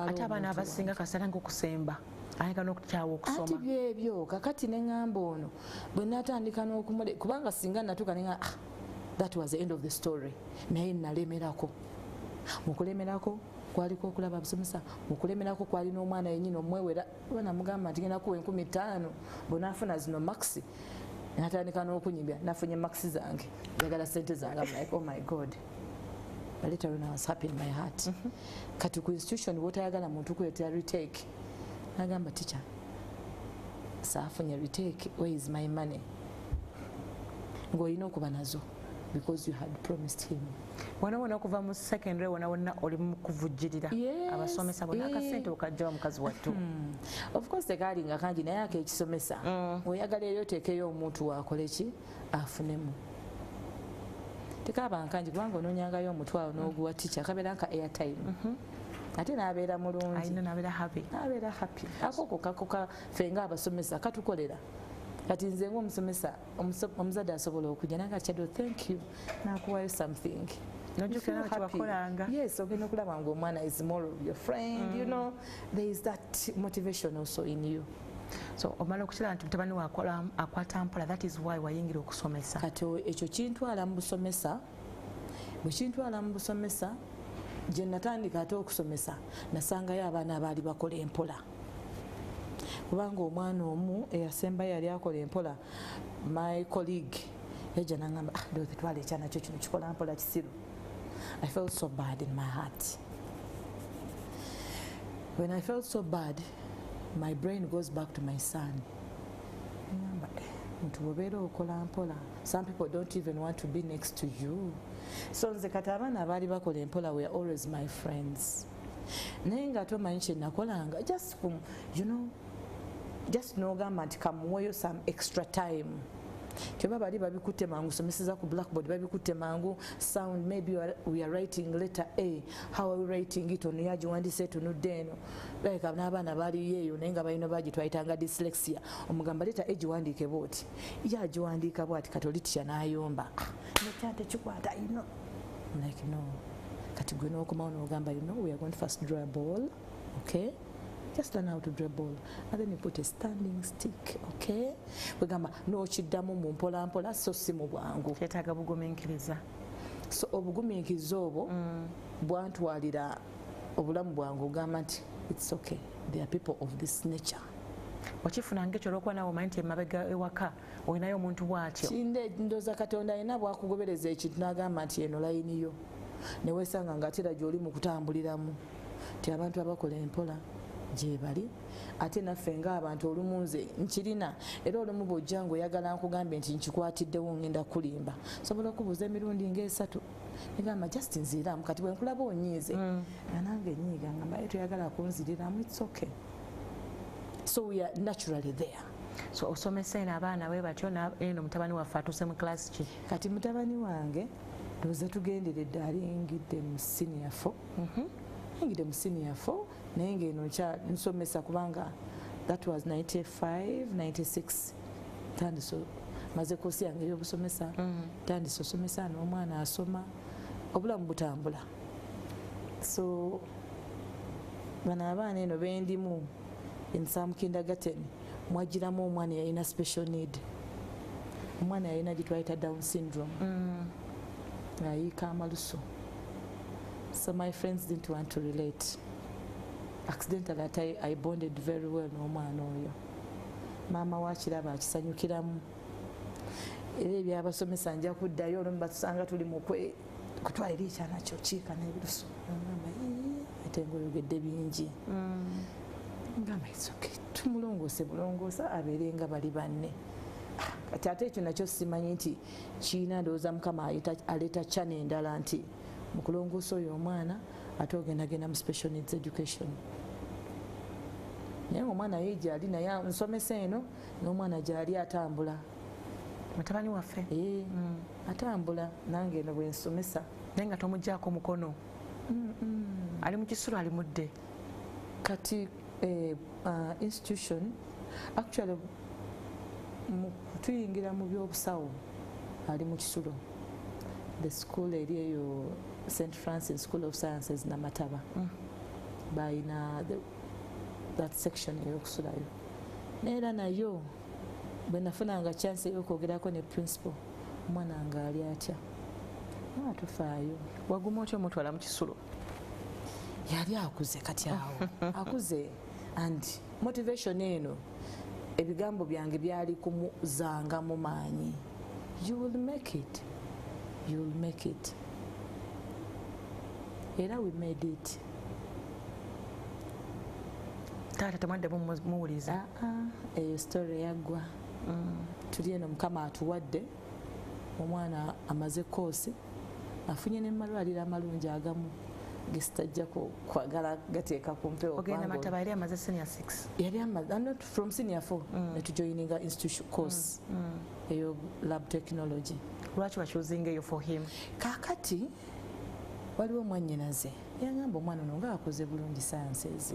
ate abaana abasinga kasala ng'okusemba ayagala n'okukyawa okusoma. Ati byebyo kakati neŋŋamba ono bwe natandika n'okumule kubanga singa natuuka neŋŋamba that was the end of the story naye nalemerako. Mukulemerako kwaliko okulaba abasomesa mukulemerako kwali n'omwana yennyini omwewera banamugamba nti genda kuwa 15 bw'onaafuna zino maxi natandika n'okunyibya nafunye maxi zange njagala sente zange. I'm like oh my god. But later when I was happy in my heart. Kati ku institution bw'otayagala muntu kuleetera retake nagamba teacher saafunye retake where is my money ng'olina okuba nazo because you had promised him. Wona okuva mu secondary wona oli mu kuvujjirira abasomesa bonna akasente okajjawa mukazi wattu. Of course tekaalinga kangi naye ak'ekisomesa oyagala eri oteekeyo omuntu wakole ki afunemu. Tekaaba nkangi kubanga onoonyangayo omutwalo n'oguwa teacher kabeera nka airtime. Ate n'abeera mulungi. Ayina n'abeera happy. N'abeera happy. Ako kakoka ffe ng'abasomesa katukolera. Kati nze ng'omusomesa omuzadde asobola okujja nanga kyado thank you n'akuwayo something. Nojjukira nga kyewakolanga. Yes, ogenda okulaba ng'omwana is more of your friend. You know, there is that motivation also in you. So omala okukira nti mutabani wakola akwata mpola, that is why wayingira okusomesa. Kati ekyo kintwala mu busomesa, bwe kintwala mu busomesa gye natandika ate okusomesa nasangayo abaana abaali bakola empola. Kubanga omwana omu eyasembayo yali akola empola my colleague yajja n'angamba Dorothy twala ekyana kyo kino kikola mpola kisiru. I felt so bad in my heart. When I felt so bad, my brain goes back to my son. Some people don't even want to be next to you. So nze kati abaana abaali bakola empola were always my friends. Naye nga tomanyi kye nakolanga just n'ogamba nti kamuweeyo some extra time. Kyoba bali babikutte mangu someseza ku blackboard babikutte mangu sound maybe we are writing letter A, how are we writing it ono yagiwandiise tunudde eno like n'abaana baali yeeyo naye nga balina bagitwayitanga dyslexia omugamba letter A giwandiike bwoti yagiwandiika bwati kati oli tya n'ayomba nekyante kikwata ino like no kati gwe n'okomawo n'ogamba we are going to first draw a ball, okay? Just learn how to draw a ball and then you put a standing stick, okay? Wegamba n'okiddamu mu mpola mpola so si mu bwangu. Kyetaaga bugumiikiriza. So obugumiikiriza obwo bwantwalira obulamu bwangu ogamba nti it's okay, there are people of this nature. Okifuna ng'ekyo olw'okuba naawe omanyi nti emabega ewaka olinayo omuntu bw'atyo. Kinde ndooza Katonda alina bwakugobereza ekintu n'agamba nti eno layini yo ne weesanga ng'atera gy'oli mu kutambuliramu nti abantu abakola empola gye bali ate naffe ng'abantu olumu nze nkirina era olumu bw'ojja ng'oyagala nkugambye nti nkikwatiddewo ngenda kulimba sobola okubuuza emirundi ng'esatu negamba just nziiramu kati bwe nkulaba onyiize nange nyiiga ngamba toyagala kunziriramu it's okay so we are naturally there. So osomesa eno abaana bwe batyo eno mutabani waffe atuuse mu class ki? Kati mutabani wange ndowooza tugenderedde alingidde mu senior 4 ayingidde mu senior 4 naye ng'eno nsomesa kubanga that was 95 96 tandise maze koosi yange ey'obusomesa tandise osomesa n'omwana asoma obulamu butambula so bano abaana eno bendimu in kindergarten mwagiramu omwana yalina special need omwana yalina gitwayita down syndrome ayiika amalusu so my friends didn't want to relate accidentally I bonded very well n'omwana oyo maama wakiraba akisanyukiramu era ebyabasomesa nja kuddayo olumu batusanga tuli kutwalira ekyana kyo kiika n'ebirusu agamba ate ngaoyogedde bingi ngamba isoke tumulongoose bulongoosa abeere nga bali banne kati ate ekyo nakyo simanyi nti kiina ndowooza Mukama aleeta chana endala nti mukulongoosa oyo omwana ate ogendagenda mu special needs education naye omwana ye gyali naye nsomesa eno n'omwana gyali atambula mutabani waffe atambula nange eno bwe nsomesa naye nga tomuggyako mukono ali mu kisulo ali mudde kati institution actually tuyingira mu by'obusawo ali mu kisulo the school eri eyo St. Francis School of Sciences Namataba bayina that section ey'okusulayo neera nayo bwe nafunanga chance ey'okwogerako ne principal omwana nga ali atya atufaayo waguma otyo omutwala mu kisulo yali akuze kati awo akuze and motivation eno ebigambo byange byali kumuzanga mu maanyi you will make it, you will make it. Era we made it. Taata tamwadde muwuliza eyo story yaggwa tuli eno Mukama atuwadde omwana amaze koosi afunye n'amalwaliro amalungi agamu gesitajja kwagala gateeka ku mpewo ogenda Mataba yali amaze senior 6 yali amaze not from senior 4 netujoininga institution course eyo lab technology. Lwaki wakyuzinga eyo for him? Kakati waliwo mwannyinaze yangamba omwana ono nga akoze bulungi sciences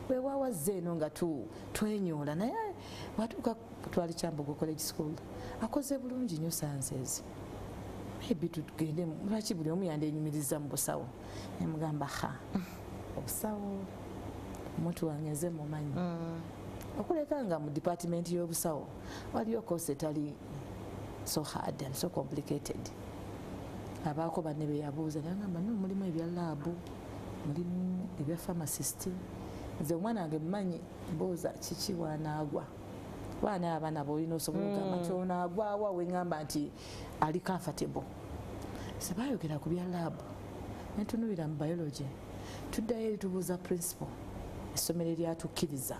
weewawazze eno nga twenyoola naye watuuka twali Kyambogo College School akoze bulungi nnyo sciences maybe tugende lwaki buli omu yandenyumiriza mu busawo nemugamba obusawo omuntu wange nze mumanyi okuleka nga mu department y'obusawo waliyo course etali so hard and so complicated. Abaako banne be yabuuza nagamba no mulimu ebya laabu mulimu ebya pharmacist nze omwana wange mmanyi mbooza kiki wanaagwa baana abaana boolina osobola okugamba nti onaagwawa wengamba nti ali comfortable sebayogera ku bya laabu nentunuulira mu biology tuddayo eri tubuuza principal essomero eryatukkiriza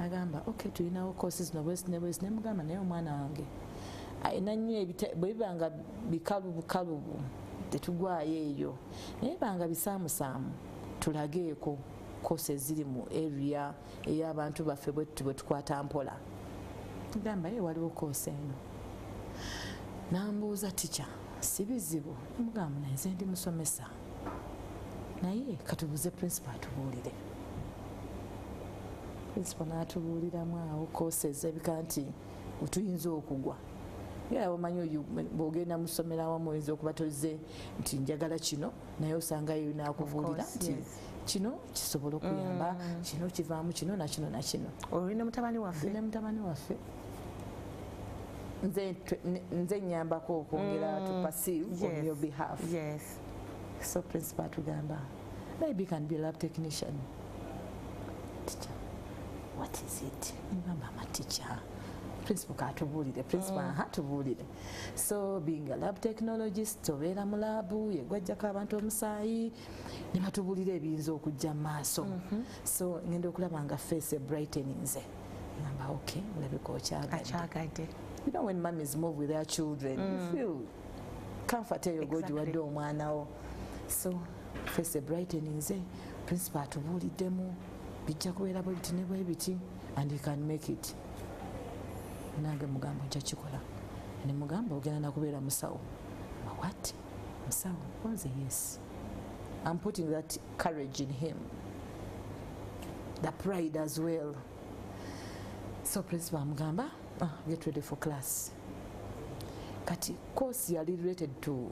agamba okay tulinawo courses no bwesi ne bwesi nemugamba naye omwana wange ayina nnyo bwe bibanga bikalubukalubu tetugwayo eyo naye banga bisaamusaamu tulageeko courses ziri mu area ey'abantu baffe bwe tukwata mpola gamba ye waliwo course eno nambuuza teacher si bizibu mugamba naye nze ndi musomesa naye katubuuze principal atubuulire principal n'atubuuliramu awo courses ebika nti otuyinza okugwa era omanyi oyo bw'ogenda mu ssomero awamu oyinza okuba toze nti njagala kino naye osangayo nakubuulira nti kino kisobola okuyamba kino kivaamu kino nakino nakino. Olina mutabani waffe? Nina mutabani waffe nze nyambako okwongera to perceive on your behalf. Yes. So principal tugamba maybe you can be a lab technician. Teacher, what is it? Ngamba ma teacher principal katubuulire principal tubuulire. So being a lab technologist obeera mu laabu yegwajjako abantu omusaayi ne batubuulira ebiyinza okujja mu maaso. So ngenda okulaba nga face brighteninze ngamba okay olabika okyagadde. You know when mummies move with their children you feel comfort eyo gogiwadde omwana wo. So face brighteninze principal atubuuliddemu bijja kubeera bwe biti ne bwe biti and you can make it. Nange mugamba ojja kikola ne mugamba ogenda nakubeera musawo. What? Musawo? Was yes. I'm putting that courage in him, the pride as well. So principal amugamba get ready for class. Kati course yali related to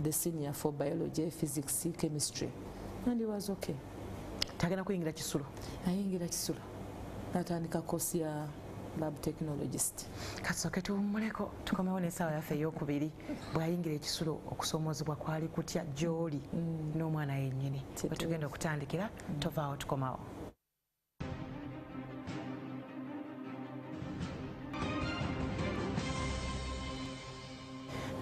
the senior for biology, physics, chemistry, and he was okay. Tagenda kuyingira kisulo. Ayingira kisulo natandika course ya lab technologist. Kasooke tuwummuleko tukomewo n'essaawa yaffe ey'okubiri bw'ayingira ekisulo okusoomozebwa kwali kutya gy'oli n'omwana yennyini bwe tugenda okutandikira tovaawo tukomawo.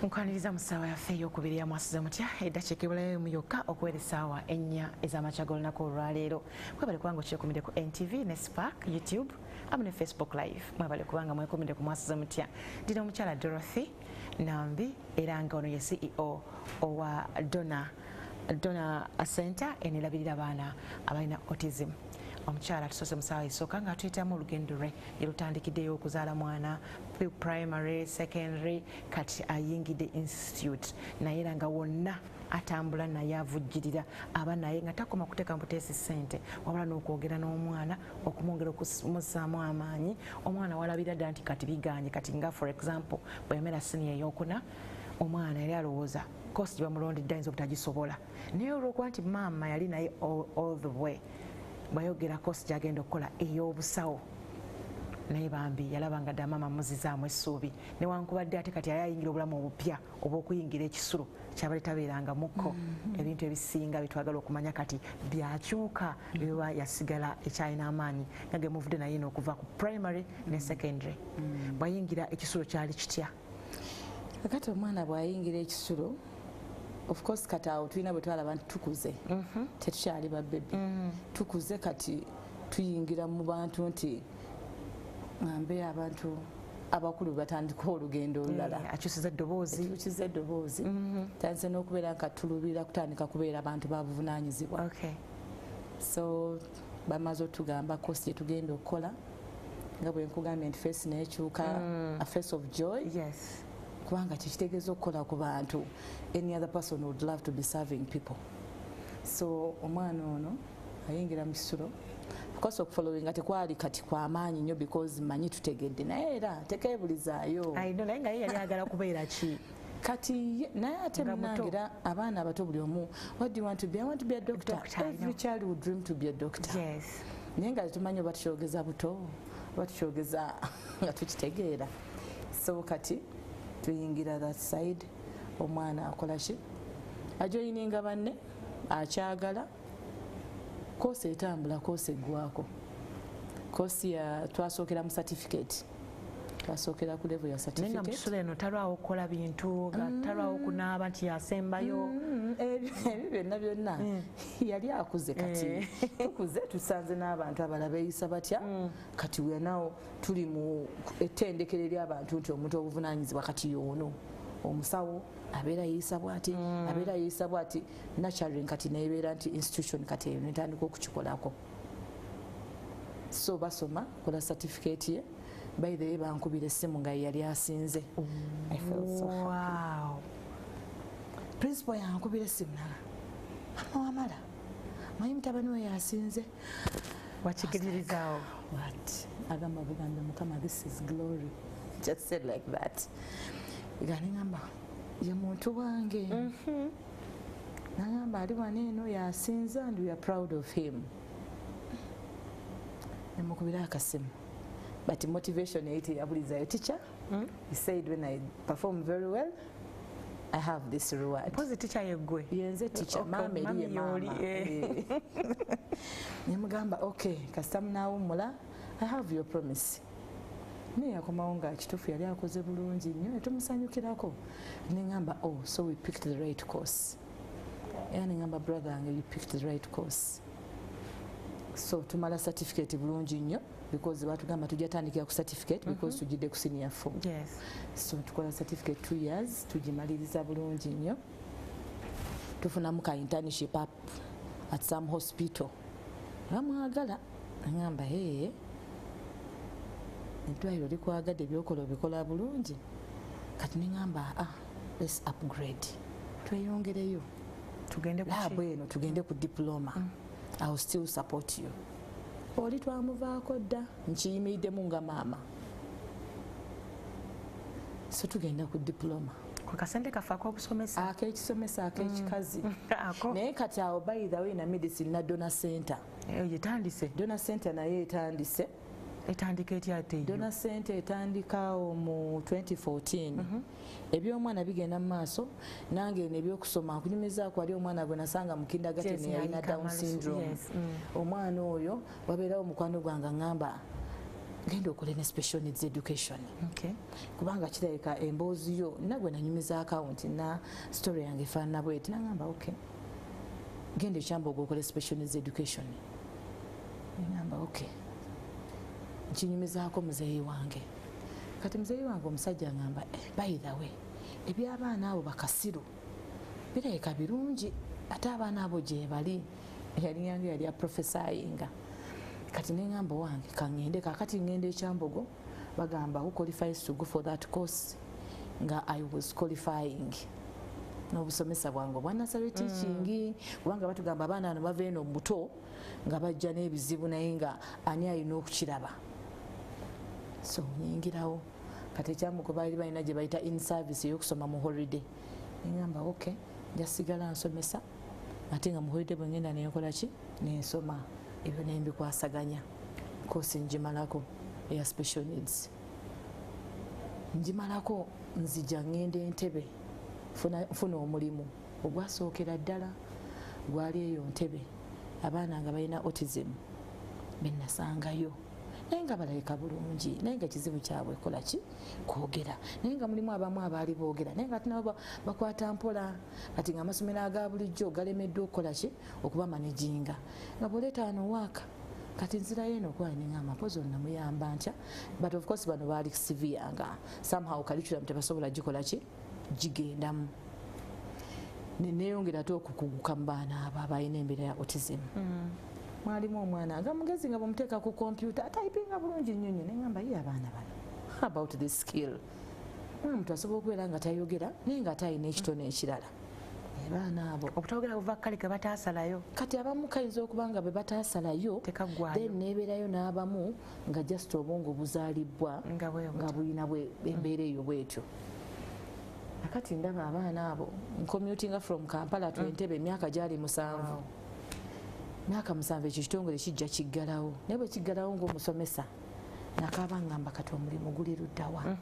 Nkwaniriza mu ssaawa yaffe ey'okubiri ya MwasuzeMutya eddakiika ebulayo emu yokka okuwera essaawa 4 ez'amakya g'olunaku olwaleero. Mwebale kubanga okyekumidde ku NTV ne Spark, YouTube amu ne Facebook Live. Mwebale kubanga mwekumidde ku MwasuzeMutya. Ndina omukyala Dorothy Nambi era nga ono ye CEO owa Donna Center enelabirira abaana abalina autism. Omukyala tusoose mu ssaawa esooka nga tuyitamu olugendo lwe yerutandikiddeyo okuzaala mwana primary, secondary, kati ayingidde institute naye era nga wonna atambula naye avujjirira aba naye nga takoma kuteeka mbuteesi ssente wabula n'okwogera n'omwana okumwongera okumuzzaamu amaanyi. Omwana walabira dda nti kati biganye kati nga for example bwe yamera siniya ey'okuna omwana yali alowooza kosi gye bamulondedde ayinza obutagisobola naye olw'okuba nti maama yali naye all the way bayogera kosi gyagenda okukola ey'obusawo naye bambi yalaba nga dda maama muzizaamu essuubi newankubadde ate kati yali ayingira obulamu obupya oba okuyingira ekisulo kyabale tabeeranga mukko ebintu ebisinga bitwagala okumanya kati byakyuka byoba yasigala ekyalina amaanyi nga ge muvudde naye n'okuva ku primary ne secondary. Bwayingira ekisulo kyali kitya? Kati omwana bw'ayingira ekisulo of course kati awo tulina bwe twalaba nti tukuze tetukyali babbebi tukuze kati tuyingira mu bantu nti ngambe abantu abakulu batandika olugendo olulala akyusiza eddoboozi tandise n'okubeera nga tulubirira kutandika kubeera abantu babuvunaanyizibwa. So bamaze otugamba kosi gye tugenda okukola nga bwe nkugambye nti face n'ekyuka a face of joy. Kubanga kitegeeza okukola ku bantu. Any other person would love to be serving people. So omwana ono ayingira mu kisulo because okufollowinga tekwali kati kwa maanyi nnyo because manyi tutegedde naye era tekeebulizaayo. Naye nga ye yali ayagala kubeera ki? Kati naye ate munangira abaana abato buli omu what do you want to be? I want to be a doctor. Every child would dream to be a doctor. Naye nga tetumanyi oba tukyogeza buto oba tukyogeza nga tukitegeera. So kati tuyingira that side omwana akola ki ajoyininga banne akyagala kosi etambula kosi eggwako kosi ya twasookera mu certificate twasookera ku level ya certificate. Naye nga mu kisulo eno talwawo okukola bintu talwawo okunaaba nti yasembayo ebyo byonna yali akuze kati tukuze tusanze n'abantu abalala beeyisa batya kati wenawo tuli mu ettendekero ly'abantu nti omuntu obuvunaanyizibwa kati yoono omusawo abeera yeeyisa bw'ati abeera yeeyisa bw'ati naturally kati neebeera nti institution kati eyo netandika okukikolako. So basoma kola certificate ye by the way bankubira essimu nga yali asinze. I felt so happy. Principal yankubira essimu mama wamala manyi mutabani we yasinze wakikiririzaawo what agamba bugambe Mukama this is glory just said like that ganingamba ye muntu wange nagamba ali wano eno yasinze and we are proud of him. Nemukubira akasimu but motivation eti yabulizayo teacher he said when I perform very well I have this reward. Pose teacher yeggwe yenze teacher mama eliye mama nemugamba okay kasita munawummula I have your promise naye yakomawo nga kituufu yali akoze bulungi nnyo netumusanyukirako. Neŋŋamba oh so we picked the right course. Era neŋŋamba brother wange you picked the right course. So tumala certificate bulungi nnyo because batugamba tujja tandikira ku certificate because tujjidde ku senior 4. Yes. So tukola certificate 2 years tugimaliriza bulungi nnyo. Tufunamu ka internship up at some hospital. Bamwagala neŋŋamba eddwaliro likwagadde ebyokola obikola bulungi. Kati neŋŋamba let's upgrade. Tweyongereyo. Tugende ku labo eno tugende ku diploma. I will still support you. Oli twamuvaako dda nkiyimiriddemu nga maama. So tugenda ku diploma. Ku kasente kafe ak'obusomesa. Ak'ekisomesa ak'ekikazi. Naye kati awo by the way na medicine na donor center. Yetandise. Donor center naye etandise. Etandika etya ate? Donor center etandikawo mu 2014. Ebyomwana bigenda mu maaso nange nebyokusoma nkunyumizaako wali omwana gwe nasanga mu kindergarten yalina Down syndrome. Omwana oyo wabeerawo mukwano gwange ngamba genda okole ne special needs education. Kubanga kirabika emboozi yo nagwe nanyumiza account na story yange efaanana bweti nangamba okay genda ekyambogo okole special needs education. Nangamba okay nkinyumizaako muzeeyi wange. Kati muzeeyi wange omusajja ngamba by the way ebyabaana abo bakasiru birabika birungi ate abaana abo gye bali. Yali yange yali aprofesayinga. Kati neŋŋamba wange kaŋŋende kakati ŋŋenda ekyambogo bagamba who qualifies to go for that course nga I was qualifying n'obusomesa bwange obwa nursery teaching. Kubanga batugamba abaana bano bava eno muto nga bajja n'ebizibu naye nga ani alina okukiraba. So nyingirawo kati ekyambogo baali balina gye bayita in service ey'okusoma mu holiday. Neŋŋamba okay njasigala nsomesa ate nga mu holiday bwe ngenda nenkola ki nensoma ebyo nembikwasaganya. Kosi ngimalako eya special needs ngimalako nzija ŋŋenda Entebbe nfuna omulimu ogwasookera ddala gwali eyo Ntebbe abaana nga balina autism bennasangayo naye nga balabika bulungi naye nga kizibu kyabwe kola ki kwogera naye nga mulimu abamu abaali boogera naye nga ate nabo bakwata mpola kati nga amasomero aga bulijjo galemeddwa okukola ki okuba managinga nga bw'oleeta wano waaka kati nzirayo eno okuba neŋŋamba mpozi ono namuyamba ntya but of course bano baali severe nga somehow curriculum tebasobola gikola ki gigendamu. Neeyongera ate okukuguka mu baana abo abalina embeera ya autism. Mwalimu omwana nga mugezi nga bwemuteeka ku kompyuta atayipinga bulungi nnyo nnyo neŋŋamba ye abaana bano about this skill. Omuntu asobola okubeera nga tayogera naye nga ate alina ekitone ekirala. Abaana abo okutogera kuva kale ke bataasalayo. Kati abamu kayinza okuba nga bwe bataasalayo then neebeerayo n'abamu nga just obwongo buzaalibwa nga bulina embeera eyo bwetyo. Akati ndaba abaana abo commutinga from Kampala to Entebbe emyaka gyali 7. Myaka 7 ekyo kitongole kijja kiggalawo naye bwe kiggalawo ng'omusomesa nakaaba ngamba kati omulimu guli luddawa.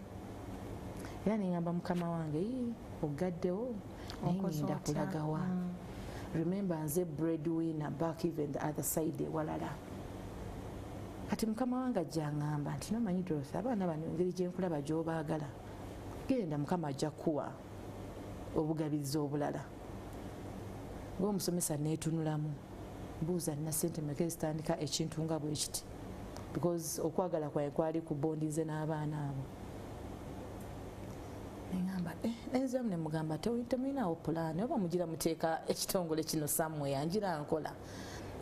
Era neŋŋamba mukama wange ogaddewo naye ngenda kulagawa. Remember nze breadwinner back even the other side ewalala. Kati mukama wange ajja ngamba nti nomanyi Dorothy abaana bano engeri gye nkulaba gy'obaagala genda mukama ajja kuwa obugabirizi obulala. Ng'omusomesa neetunulamu buuza nina ssente mmeka ezitandika ekintu nga bwe kiti because okwagala kwange kwali ku bondinze n'abaana abo. Neŋŋamba nenzamu ne mugamba temulinawo pulaani oba mugira muteeka ekitongole kino somewhere ngira nkola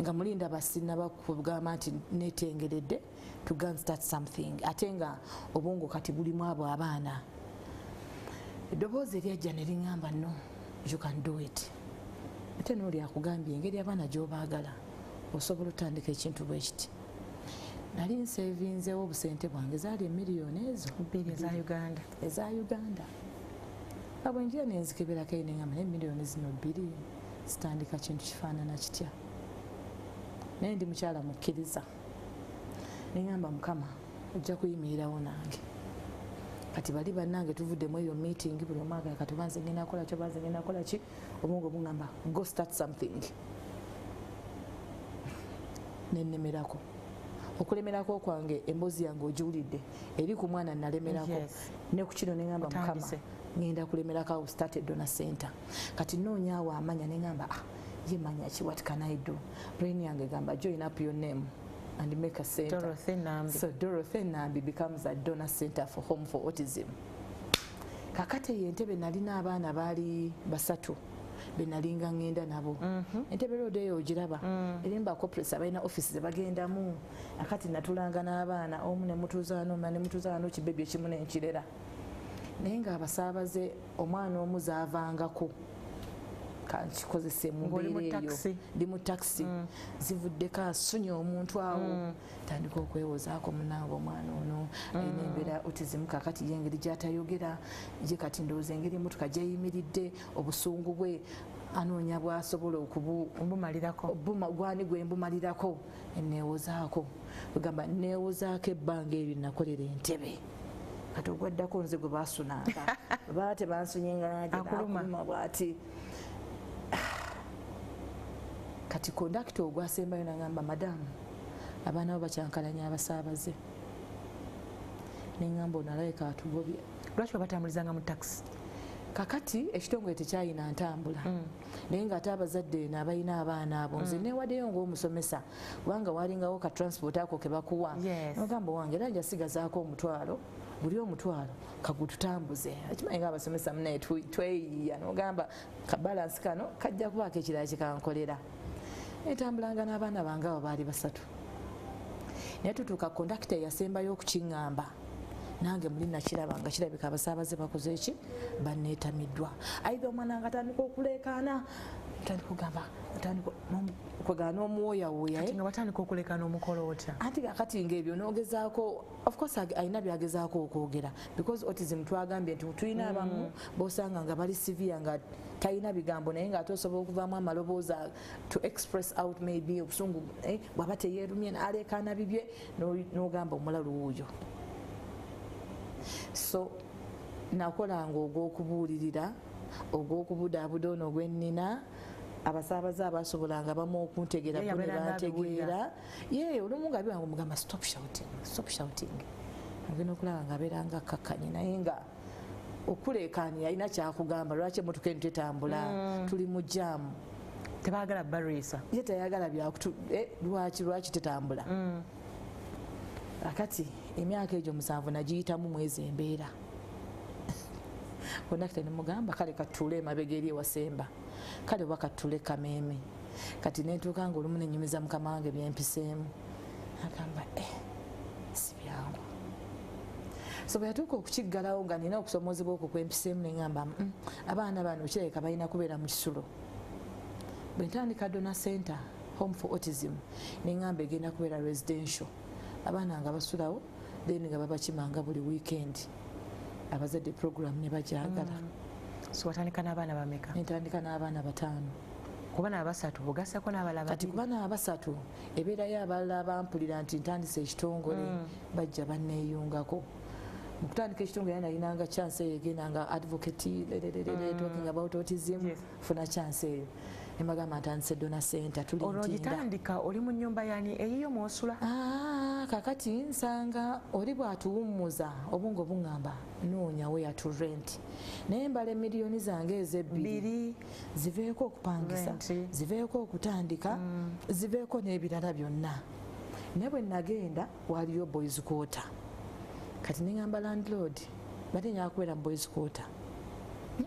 nga mulinda basinaba kugamba nti neetengeredde to go and start something ate nga obwongo kati bulimu abo abaana. Eddoboozi eryajja ne liŋŋamba no you can do it. Ate n'oli akugambye engeri abaana gy'obaagala osobola otandika ekintu bwe kiti. Nali nsevinzeewo obusente bwange zaali miliyoni ezo 2 eza Uganda. Abwe njira nenzikeberako neŋŋamba naye miliyoni zino 2 zitandika kintu kifaanana kitya. Naye ndi mukyala mukkiriza. Neŋŋamba Mukama ojja kuyimirirawo nange. Kati bali bannange tuvuddemu eyo meeting buli omu agala kati oba nze ngenda kukola ki oba nze ngenda kukola ki obwongo bungamba go start something. Nennemerako okulemerako kwange emboozi yange ogiwulidde eri ku mwana nalemerako ne ku kino neŋŋamba Mukama ngenda kulemerako started donor center kati noonyaawo amanya neŋŋamba ye manya ki what can I do brain yange gamba join up your name and make a center. Dorothy Nambi. So Dorothy Nambi becomes a donor center for home for autism. Kakate yentebe nalina abaana baali basatu benalinga ngenda nabo. Entebe road eyo ogiraba. Erimba corporate abalina office ze bagendamu. Akati natulanga n'abaana omu ne mutuzaano ne mutuzaano kibebi ekimu n'ekirera. Naye nga abasaabaze omwana omu zaavangako. Kankikozese mu mbeera eyo ndi mu taxi zivuddeko asunye omuntu awo tandika okwewozaako munange omwana ono alina embeera autism kakati yengeri gyatayogera ye kati ndowooza engeri emotoka gyeyimiridde obusungu bwe anoonya bwasobola gwani gwe mbumalirako neewozaako egamba neewozaako ebbanga eryo nakolera entebe kati ogwaddako nze gwe baasunanga baba tebansunyenga nakuluma bwati kati kondakita ogwasembayo nagamba madamu abaana bo bakyankalanya abasaabaze neŋŋamba ono alayika atugobye lwaki babatambulizanga mu taxi kakati ekitongole tekyayina ntambula naye ngaate abazadde abalina abaana abo nze newaddeyo ng'omusomesa kubanga walingawo ka transport ako ke bakuwa nogamba wange era njasigazaako omutwalo buli omutwalo kagututambuze akimanyi nga abasomesa munaye tweyiya nogamba kabalansi kano kajja kubaako ekirala kikankolera etambulanga n'abaana bange abo baali basatu naye tutuuka kondakita yasembayo okukiŋŋamba nange muli nakiraba nga kirabika abasaabaze bakoze eki banneetamiddwa ayiga omwana nga atandika okuleekaana tandika kugamba kwegana n'omuwooyawooya nga watandika okuleekaana omukola otya anti kakati ng'ebyo n'ogezaako of course alina byagezaako okwogera because autism twagambye nti tulina abamu b'osanga nga bali severe nga talina bigambo naye nga ate osobola okuvaamu amalobooza to express out maybe obusungu bw'aba teyeerumye aleekaana bibye n'ogamba omulalu wuuyo so nakolanga ogw'okubuulirira ogw'okubudaabuda ono ogwennina abasaabaze abasobolanga bamu okuntegeera ne bantegeera olumu nga biwange omugamba stop shouting ogenda okulaba nga abeeranga akkakkanye naye nga okuleekaanira alina kyakugamba lwaki emotoka eno tetambula tuli mu jaamu tebaagala bariisa ye tayagala lwaki tetambula akati emyaka egyo 7 nagiyitamu mwezi embeera kondakita nemugamba kale katuule emabega eri ewasemba kale wakatuule kameeme kati nentuuka nga olumu nenyumiza mukama wange byempiseemu agamba si byangu so bwe yatuuka okukiggalawo nga nina okusomoozebwa okwo kwempiseemu neŋŋamba abaana bano kirabika balina kubeera mu kisulo bwe ntandika donor center home for autism neŋŋamba egenda kubeera residential abaana nga basulawo then nga babakimanga buli weekend abazadde program ne bajagala so watandika n'abaana bameka ntandika n'abaana 5 kubana abasatu bugasako n'abalala kati kubana abasatu ebeerayo abalala bampulira nti ntandise ekitongole bajja banneeyungako mu kutandika ekitongole nalinanga chance eyo egendanga advocate talking about autism funa chance eyo emagamba ntandise donor center olwogitandika oli mu nnyumba yani eyiyo mwosula kakati nsanga oli bwatuwummuza obungo buŋŋamba noonya where to rent naye mbala emiliyoni zange ezebbiri ziveeko okupangisa ziveeko okutandika ziveeko n'ebirala byonna naye bwe nagenda waliyo boys quarter kati neŋŋamba landlord bate nyakubeera mu boys quarter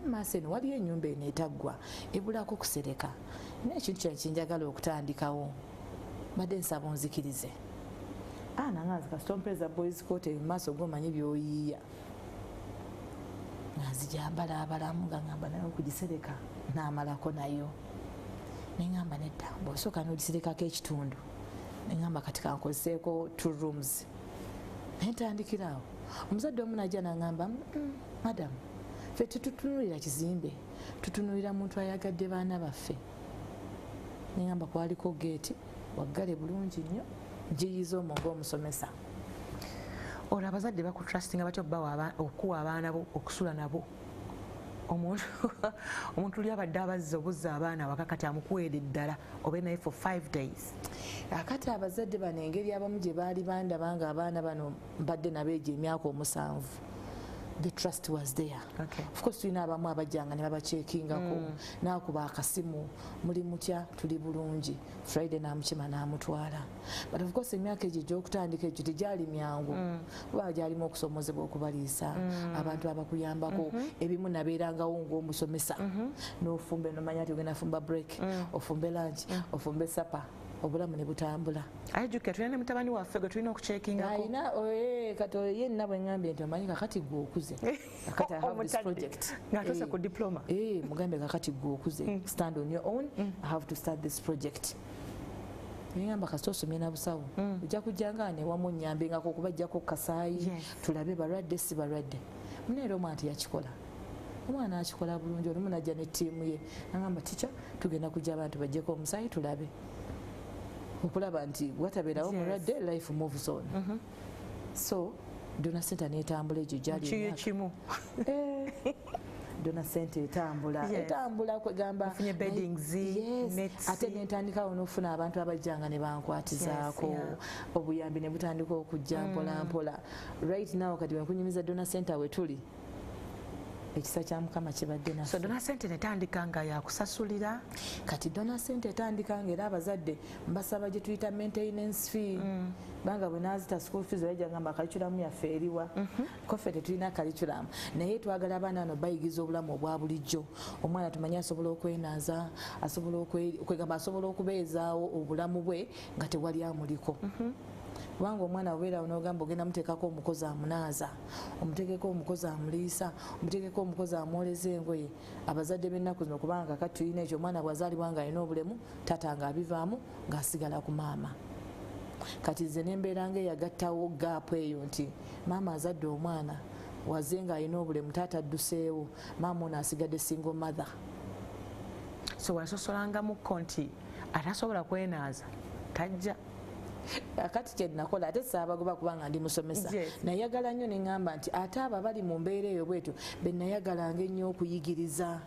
maaso eno waliyo ennyumba eno etaggwa ebulako kusereka naye ekintu kyange kyenjagala okutandikawo badde nsaba onzikirize nangazi kasitompeza boys quarter mu maaso gomanyi byoyiiya nazijambala abalamu nga ŋŋamba naye okugisereka naamalako nayo neŋŋamba nedda bw'osooka n'ogiserekako ekitundu neŋŋamba kati kankozeseeko 2 rooms naye ntandikiraawo omuzadde omu najja naŋŋamba madamu ffe tetutunulira kizimbe tutunulira muntu ayagadde baana baffe neŋŋamba kwaliko geeti waggale bulungi nnyo njiyiza omwo ng'omusomesa olwo abazadde bakutrustinga batya okuwa abaana bo okusula nabo omuntu luli abadde abazza obuzza abaana waka kati amukuweera eddala obe naye for 5 days akati abazadde bano engeri abamu gye baali bandaba nga abaana bano mbadde nabeegya emyaka 7, the trust was there. Of course tulina abamu abajjanga ne babaceekingako n'akuba akasimu muli mutya tuli bulungi Friday n'amukima n'amutwala, but of course emyaka egyo gy'okutandika egyo tegyali myangu kuba gyalimu okusomozebwa okubaliisa abantu abakuyambako ebimu nabeerangawo ng'omusomesa n'ofumbe nomanya nti ogenda fumba break ofumbe lunch ofumbe supper obulamu ne butambula. Ajuka tulina ne mutabani waffe gwe tulina okuceekingako. Ayina kato ye nna bwe ngambye nti omanyi kakati gwe okuze. Kakati I have this project. Ng'atuuse ku diploma. Mugambe kakati gwe okuze. Stand on your own. I have to start this project. Ngamba kasito osomye na busawo. Ojja kujjanga ne wamu nnyambengako okubajjako kasaayi tulabe balwadde si balwadde. Muneera omwana teyakikola. Omwana akikola bulungi olumu najja ne ttiimu ye. Ngamba tica tugenda kujja abantu bajjeko omusaayi tulabe. Okulaba nti watabeerawo mulwadde life moves on. So dona center netambula egyo gyali kimu dona center etambula kwegamba ofunye beddings nets ate netandikawo n'ofuna abantu abajjanga ne bankwatizaako obuyambi ne butandika okujja mpola mpola. Right now kati wenkunyumiza dona center we tuli ekisa kya Mukama kibadde naffe. So dona center netandika nga yakusasulira kati dona center etandika nga era abazadde mbasaba gye tuyita maintenance fee banga bwe naazita school fees bajja ngamba curriculum yaffe eriwa koffe tetulina curriculum naye twagala abaana bano bayigiza obulamu obwa bulijjo. Omwana tumanye asobola okwenaaza asobola okubeezaawo obulamu bwe nga tewali amuliko. Kubanga omwana obeera n'ogamba ogenda muteekako omukozi amunaaza omuteekeko omukozi amuliisa omuteekeko omukozi amwoleza engoye. Abazadde b'ennaku zino kubanga kati tulina ekyo omwana bw'azaalibwa nga alina obulemu taata nga abivaamu ng'asigala ku maama. Kati nze n'embeera ng'eyagattawo gaapu eyo nti maama azadde omwana waze nga alina obulemu taata adduseewo maama ono asigadde single mother. So wasosolangamukko nti atasobola kwenaaza tajja. Akati kye nakola ate saabagoba kubanga ndi musomesa nayagala nnyo neŋŋamba nti ate abo abali mu mbeera eyo bwetyo be nayagalanga ennyo okuyigiriza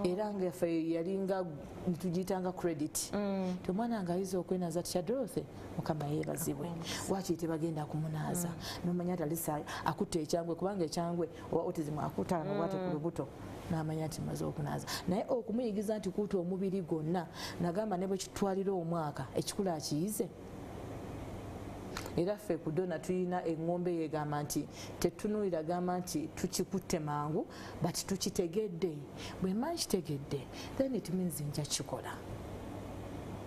era nga yaffe yalinga tugiyitanga credit ti omwana nga ayiza okwenaaza tikya Dorothy Mukama yeebazibwe wakiyite bagenda kumunaaza nomanya nti alisa akutte ekyangwe kubanga ekyangwe oba autism akutanga bwate ku lubuto n'amanya nti maze okunaaza naye okumuyigiza nti kuuta omubiri gwonna nagamba ne bwe kitwalira omwaka ekikula akiyize. Era ffe ku dona tulina eŋŋombe yegamba nti tetunulira gamba nti tukikutte mangu but tukitegedde bwe mba nkitegedde then it means nja kikola.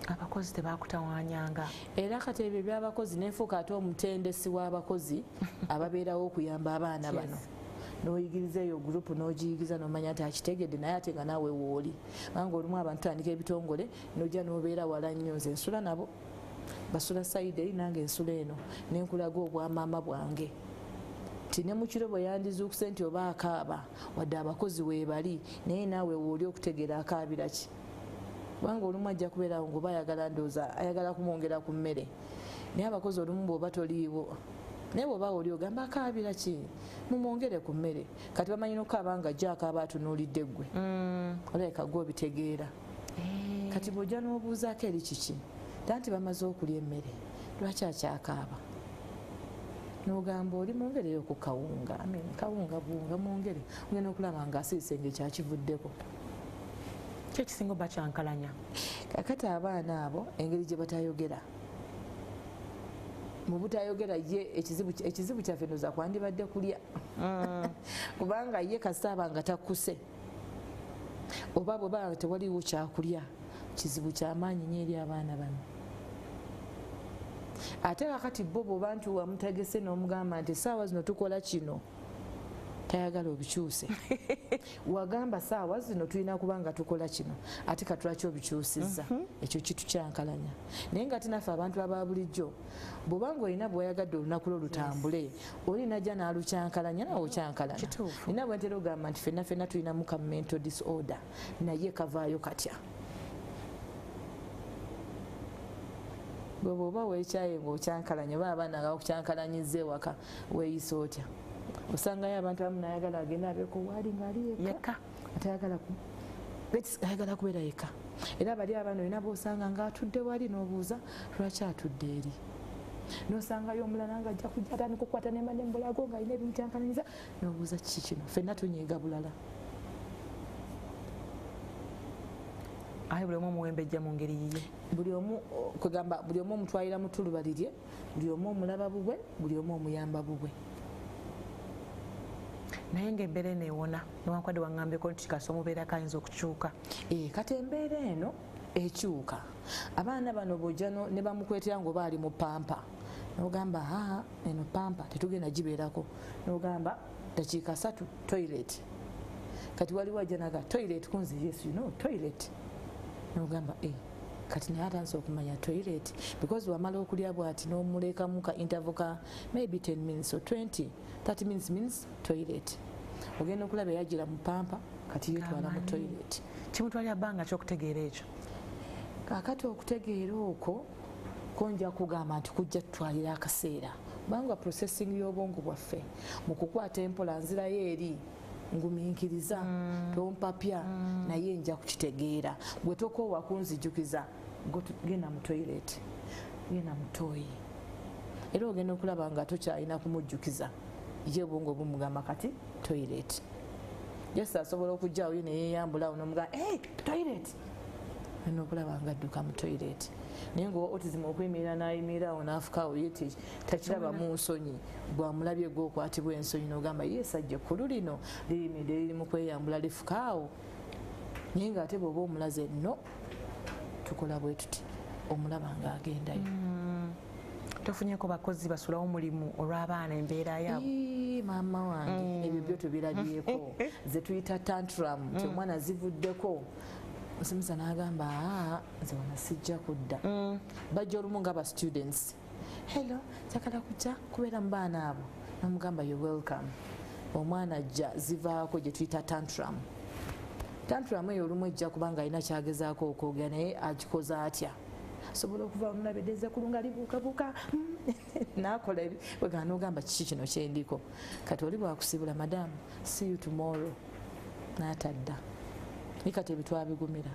Abakozi tebakutawanyanga era kati ebyo ebyabakozi nenfuuka ate omutendesi w'abakozi ababeerawo okuyamba abaana bano n'oyigiriza eyo gurupu n'ogiyigiza n'omanya nti akitegedde naye ate nga naawe wooli kubanga olumu abantu tutandika ebitongole n'ojja n'obeera wala nnyo nze nsula nabo basula sayidi eri nange ensula eno nenkulaga obwamaama bwange ti ne mukiro bwe yandizuukuse nti oba akaaba wadde abakozi weebali naye naawe wooli okutegeera akaabira ki kubanga olumu ajja kubeerawo ngaoba ayagala ndooza ayagala kumwongera ku mmere naye abakozi olumu bw'oba toliiwo naye bw'oba oli ogamba akaabira ki mumwongere ku mmere kati bamanyi nokaaba nga ajja akaaba atunuulidde ggwe olabika gwe obitegeera kati bw'ojja n'obuuzaako eri kiki tanti bamaze okulya emmere lwaki akyakaaba n'ogamba oli mwongere yo ku kawunga kawunga buwunga mwongere ogenda okulaba nga asirise ngaekyakivuddeko kyekisinga oba kyankalanya. Kakati abaana abo engeri gye batayogera mu butayogera ye ekizibu kyaffe ndoza kwandibadde kulya kubanga ye kasaaba nga takkuse oba bweba tewaliwo kyakulya kizibu kyamaanyi nnyo eri abaana bano. Ate kakati bo bw'oba nti wamutegese n'omugamba nti essaawa zino tukola kino tayagala obikyuse wagamba saawa zino tulina kuba nga tukola kino ate katulaki obikyusizza ekyo kitu kyankalanya. Naye nga tinaffe abantu aba bulijjo bw'obanga olina bwewayagadde olunaku lwo lutambule oli najja n'alukyankalanya nawe okyankalanya. Nina bwe ntera ogamba nti ffenna ffenna tulinamu ka mental disorder naye kavaayo katya. Bwe bw'oba weekyaye ng'okyankalanya oba abaana nga bakukyankalanyiza ewaka weeyisa otya. Osangayo abantu abamu nayagala agenda abeeko waali ng'ali yekka atayagala kubeera yekka era bali abaana olina b'osanga ng'atudde wali n'obuuza lwaki atudde eri n'osangayo omulala ng'ajja kujja atandika okukwata nembulago ng'alina ebimutyankaniriza n'obuuza kiki kino ffenna tunyiiga bulala. Aye buli omu omuwembejja mu ngeri yiye, buli omu kwegamba buli omu omutwalira mu tulubalirye, buli omu omulaba bubwe, buli omu omuyamba bubwe. naye ng'embeera eno ewona newankwadde waŋŋambeko nti kasi omubeera kayinza okukyuka. Kati embeera eno ekyuka, abaana bano bw'ojja ne bamukwetera ng'oba ali mu pampa n'ogamba eno pampa tetugenda gibeerako, n'ogamba dakiika 3 toilet. Kati waliwo ajja naga toilet kunze yes you know toilet, n'ogamba kati naye atandise okumanya toilet because wamala okulya bw'ati n'omulekamu ka interval ka maybe 10 minutes or 20 30 minutes means toilet. Ogenda okulaba yagira mu pampa kati yetwala mu toilet. Kimutwalira bbanga ky'okutegeera ekyo? Kaakati okutegeera okwo konja kugamba nti kujja tutwalira akaseera kubanga processing y'obwongo bwaffe mu kukwata empola nzirayo eri ngumiikiriza tompapya naye nja kukitegeera gwe tokoowa kunzijukiza genda mu toilet, genda mu toyi era ogenda okulaba nga tokyalina kumujjukiza ye obwongo bumugamba kati toilet. Yes asobola okujjaawo neyeyambulawo nomugamba toilet nokulaba nga adduka mu toilet naye nga autism okuyimirira n'ayimirirawo n'afukaawo ye takiraba mu nsonyi bwamulabye gwe okwatibwa ensonyi n'ogamba yesajja ekkulu lino liyimiridde liri mu kweyambula lifukaawo naye ng'ate bw'oba omulaze no tukola bwe tuti omulaba ng'agendayo. Tofunyeko bakozi basulawo omulimu olw'abaana embeera yaabwe? Maama wange ebyo byo tubirabyeko ze tuyita tantrum nti omwana zivuddeko omusomesa n'agamba nze wano sijja kudda. Bajja olumu ng'aba students hello njagala kujja kubeera mu baana abo n'omugamba you welcome. Omwana ajja zivaako gye tuyita tantrum. Tantrum eyo olumu ejja kubanga alina kyagezaako okwogera naye agikoza atya asobola okuva omulabedeze kulunga libuukabuuka nakola wegana n'ogamba kiki kino kyendiko kati oli bwakusibula madamu see you tomorrow n'atadda. Kati ebitwabigumira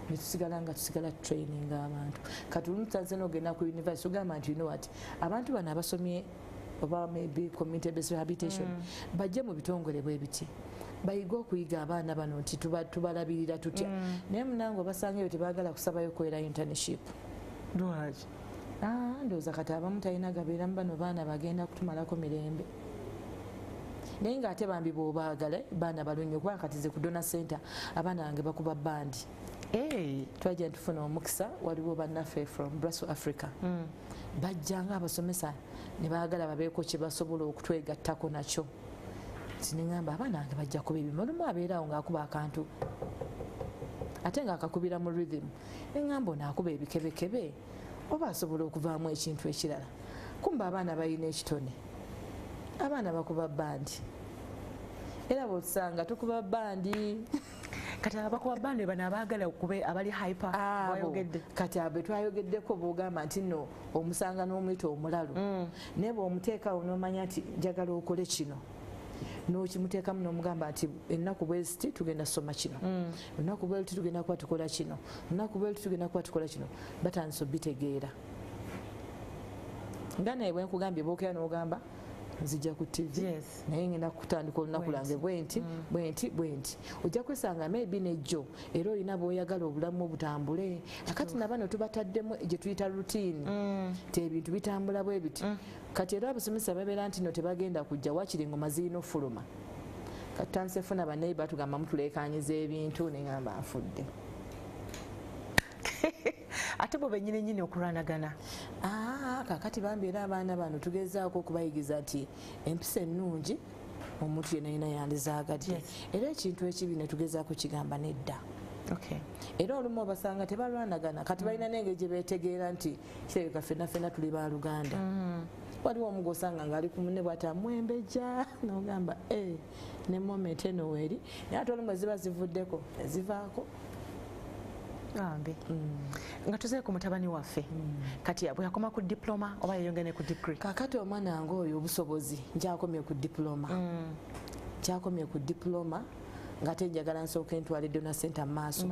netusigala nga tusigala training abantu kati olutanze n'ogenda ku university ogamba nti you know what abantu bano abasomye oba maybe community based rehabilitation bajje mu bitongole bwe biti bayiga okuyiga abaana bano nti tubalabirira tutya naye munange obasanga eyo tebaagala kusabayo kuwera internship. Lwaki? Ndowooza kati abamu talina gabeeramu bano baana bagenda kutumalako mirembe naye ng'ate bambi bw'obaagala baana balungi okuba kati ze ku dona center abaana bange bakuba bandi. Twajja ntufuna omukisa waliwo bannaffe from Brussels Africa bajja nga abasomesa ne baagala babeeko kye basobola okutwegattako nakyo. Siningamba abaana bange bajja kuba ebimu olumu abeerawo ng'akuba akantu ate ng'akakubira mu rhythm neŋŋamba onaakuba ebikebekebe oba asobola okuvaamu ekintu ekirala. Kumba abaana balina ekitone abaana bakuba bandi era bw'osanga tukuba bandi kati abakuba bandi bano abaagala okube abali hyper bwayogedde kati abe twayogeddeko bw'ogamba nti no omusanga n'omuyita omulalu naye bw'omuteekawo n'omanya nti njagala okole kino n'okimuteekamu n'omugamba nti ennaku bweziti tugenda kusoma kino ennaku bweziti tugenda kuba tukola kino ennaku bweziti tugenda kuba tukola kino batandise obitegeera nga naye bwe nkugambye bookera n'ogamba nzija ku TV naye ngenda kutandika olunaku lwange bwenti ojja kwesanga maybe nejjo era olina bw'oyagala obulamu butambule akati nabano tubataddemu gye tuyita routine ti ebintu bitambula bwe biti kati era abasomesa babeera nti no tebagenda kujja wakiri ngoma zirina ofuluma kati tanse funa bannaye batugamba mutuleekanyiza ebintu neŋamba nfudde. Ate bo bennyini okulwanagana kakati bambi era abaana bano tugezaako okubayigiza nti empisa ennungi omuntu yenna yina yandizaagadde era ekintu ekibi ne tugezaako kigamba nedda. Era olumu obasanga tebalwanagana kati balina n'engeri gye beetegeera nti kirabika ffenna tuli baaluganda. Waliwo omugo osanga ng'ali ku munne bw'ati amwembejja n'ogamba ne moment eno weeri naye ate olumu eziba zivuddeko ezivaako. Nga tuzeeko ku mutabani waffe kati bwe yakoma ku diploma oba yayongera ne ku degree? Kaakati omwana wange oyo obusobozi nkyakomye ku diploma ng'ate njagala nsooka entwala eddona center mu maaso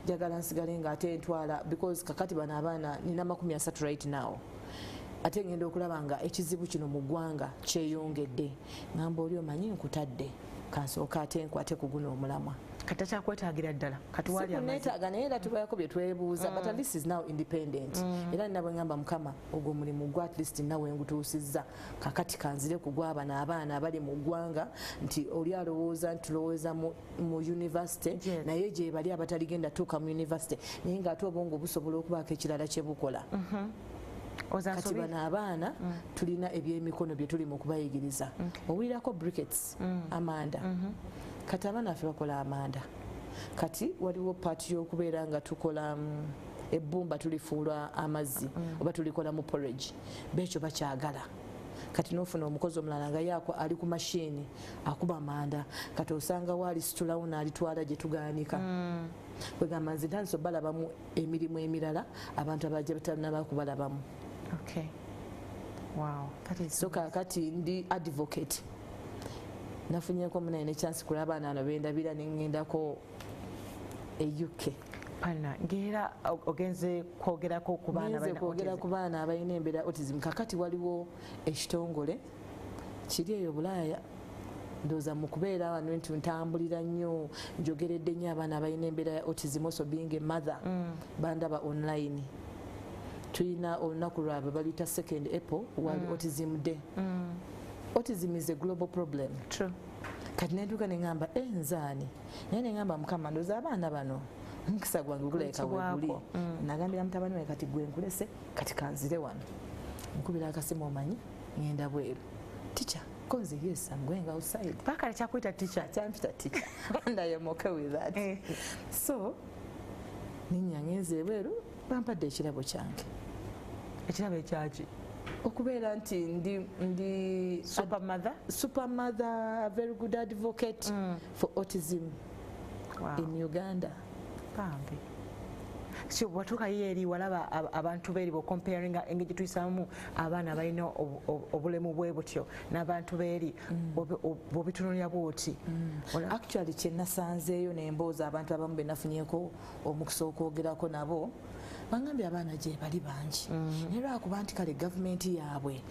njagala nsigale ng'ate entwala because kakati bano abaana nina 30 right now ate ngenda okulaba nga ekizibu kino mu ggwanga kyeyongedde ngamba oli omanyi nkutadde kansooka ate nkwate ku guno omulamwa kati akyakwetaagira ddala kati wali neetaaga naye era tubayako bye twebuuza but at least is now independent era nina bwe ngamba Mukama ogwo mulimu gwa at least nawe ngutuusizza kakati kanzire ku gw'abano abaana abali mu ggwanga nti oli alowooza nti tulowooza mu university naye gye bali abataligenda tuuka mu university naye ng'ate obwongo busobola okubaako ekirala kye bukola kati bano abaana tulina ebyemikono bye tuli mu kubayigiriza owulirako briquettes amanda kati abaana ffe bakola amanda kati waliwo paati y'okubeera nga tukola ebbumba tulifuula amazzi oba tulikola mu porridge bekyo bakyagala kati n'ofuna omukozi omulala nga yaako ali ku mashini akuba amanda kati osanga waali situlawo n'alitwala gye tugaanika kwegamba nze ntandise obalabamu emirimu emirala abantu abajja batalina kubalabamu so kakati ndi advocate nafunyeko munaye ne chance kula abaana ano bendabira nengendako UK pana ngera ogenze kwogerako ku baana abalina embeera autism kakati waliwo ekitongole kiri eyo Bulaaya ndoza mu kubeera wano nti ntambulira nnyo njogeredde nnyo abaana abalina embeera ya autism also being a mother bandaba online tulina olunaku lwabwe baluyita 2nd April wali autism day autism is a global problem. True. Kati neduka nengamba nzaani naye nengamba Mukama ndoza abaana bano mukisa gwange guleka weguli nagambira mutabani we kati gwe nkulese kati kanzire wano nkubira akasimu omanyi ngenda bweru teacher konze yes I'm going outside paka kyakwita teacher and I am okay with that so ninyangenze bweru bampadde ekirabo kyange ekirabo ekyaki okubeera nti ndi super mother, a very good advocate for autism in Uganda. Pambi. So watuka yeri walaba abantu beri bo comparing engege tuisamu abaana balina obulemu bwebutyo n'abantu beri bobitunulya bwoti. Actually kye nasanzeeyo n'embooza abantu abamu be nafunyeko omukisa okwogerako nabo bangambye abaana gye bali bangi naye lwakuba nti kale gavumenti yaabwe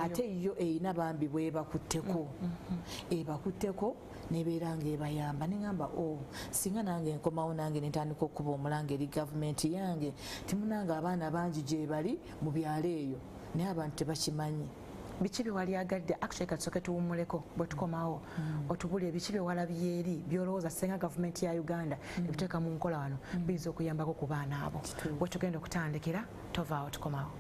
ate yo erina bambi bwebakutteko ebakutteko nebeera ng'ebayamba neŋŋamba singa nange nkomawo nange nentandika okuba omulanga eri gavumenti yange timunanga abaana bangi gye bali mu byalo eyo naye abantu tebakimanyi biki bye wali agadde actually katusooke tuwummuleko bwe tukomawo otubulire biki bye walabye eri byolowooza senga gavumenti ya Uganda ebiteeka mu nkola wano biyinza okuyambako ku baana abo bwe tugenda okutandikira tovaawo tukomawo.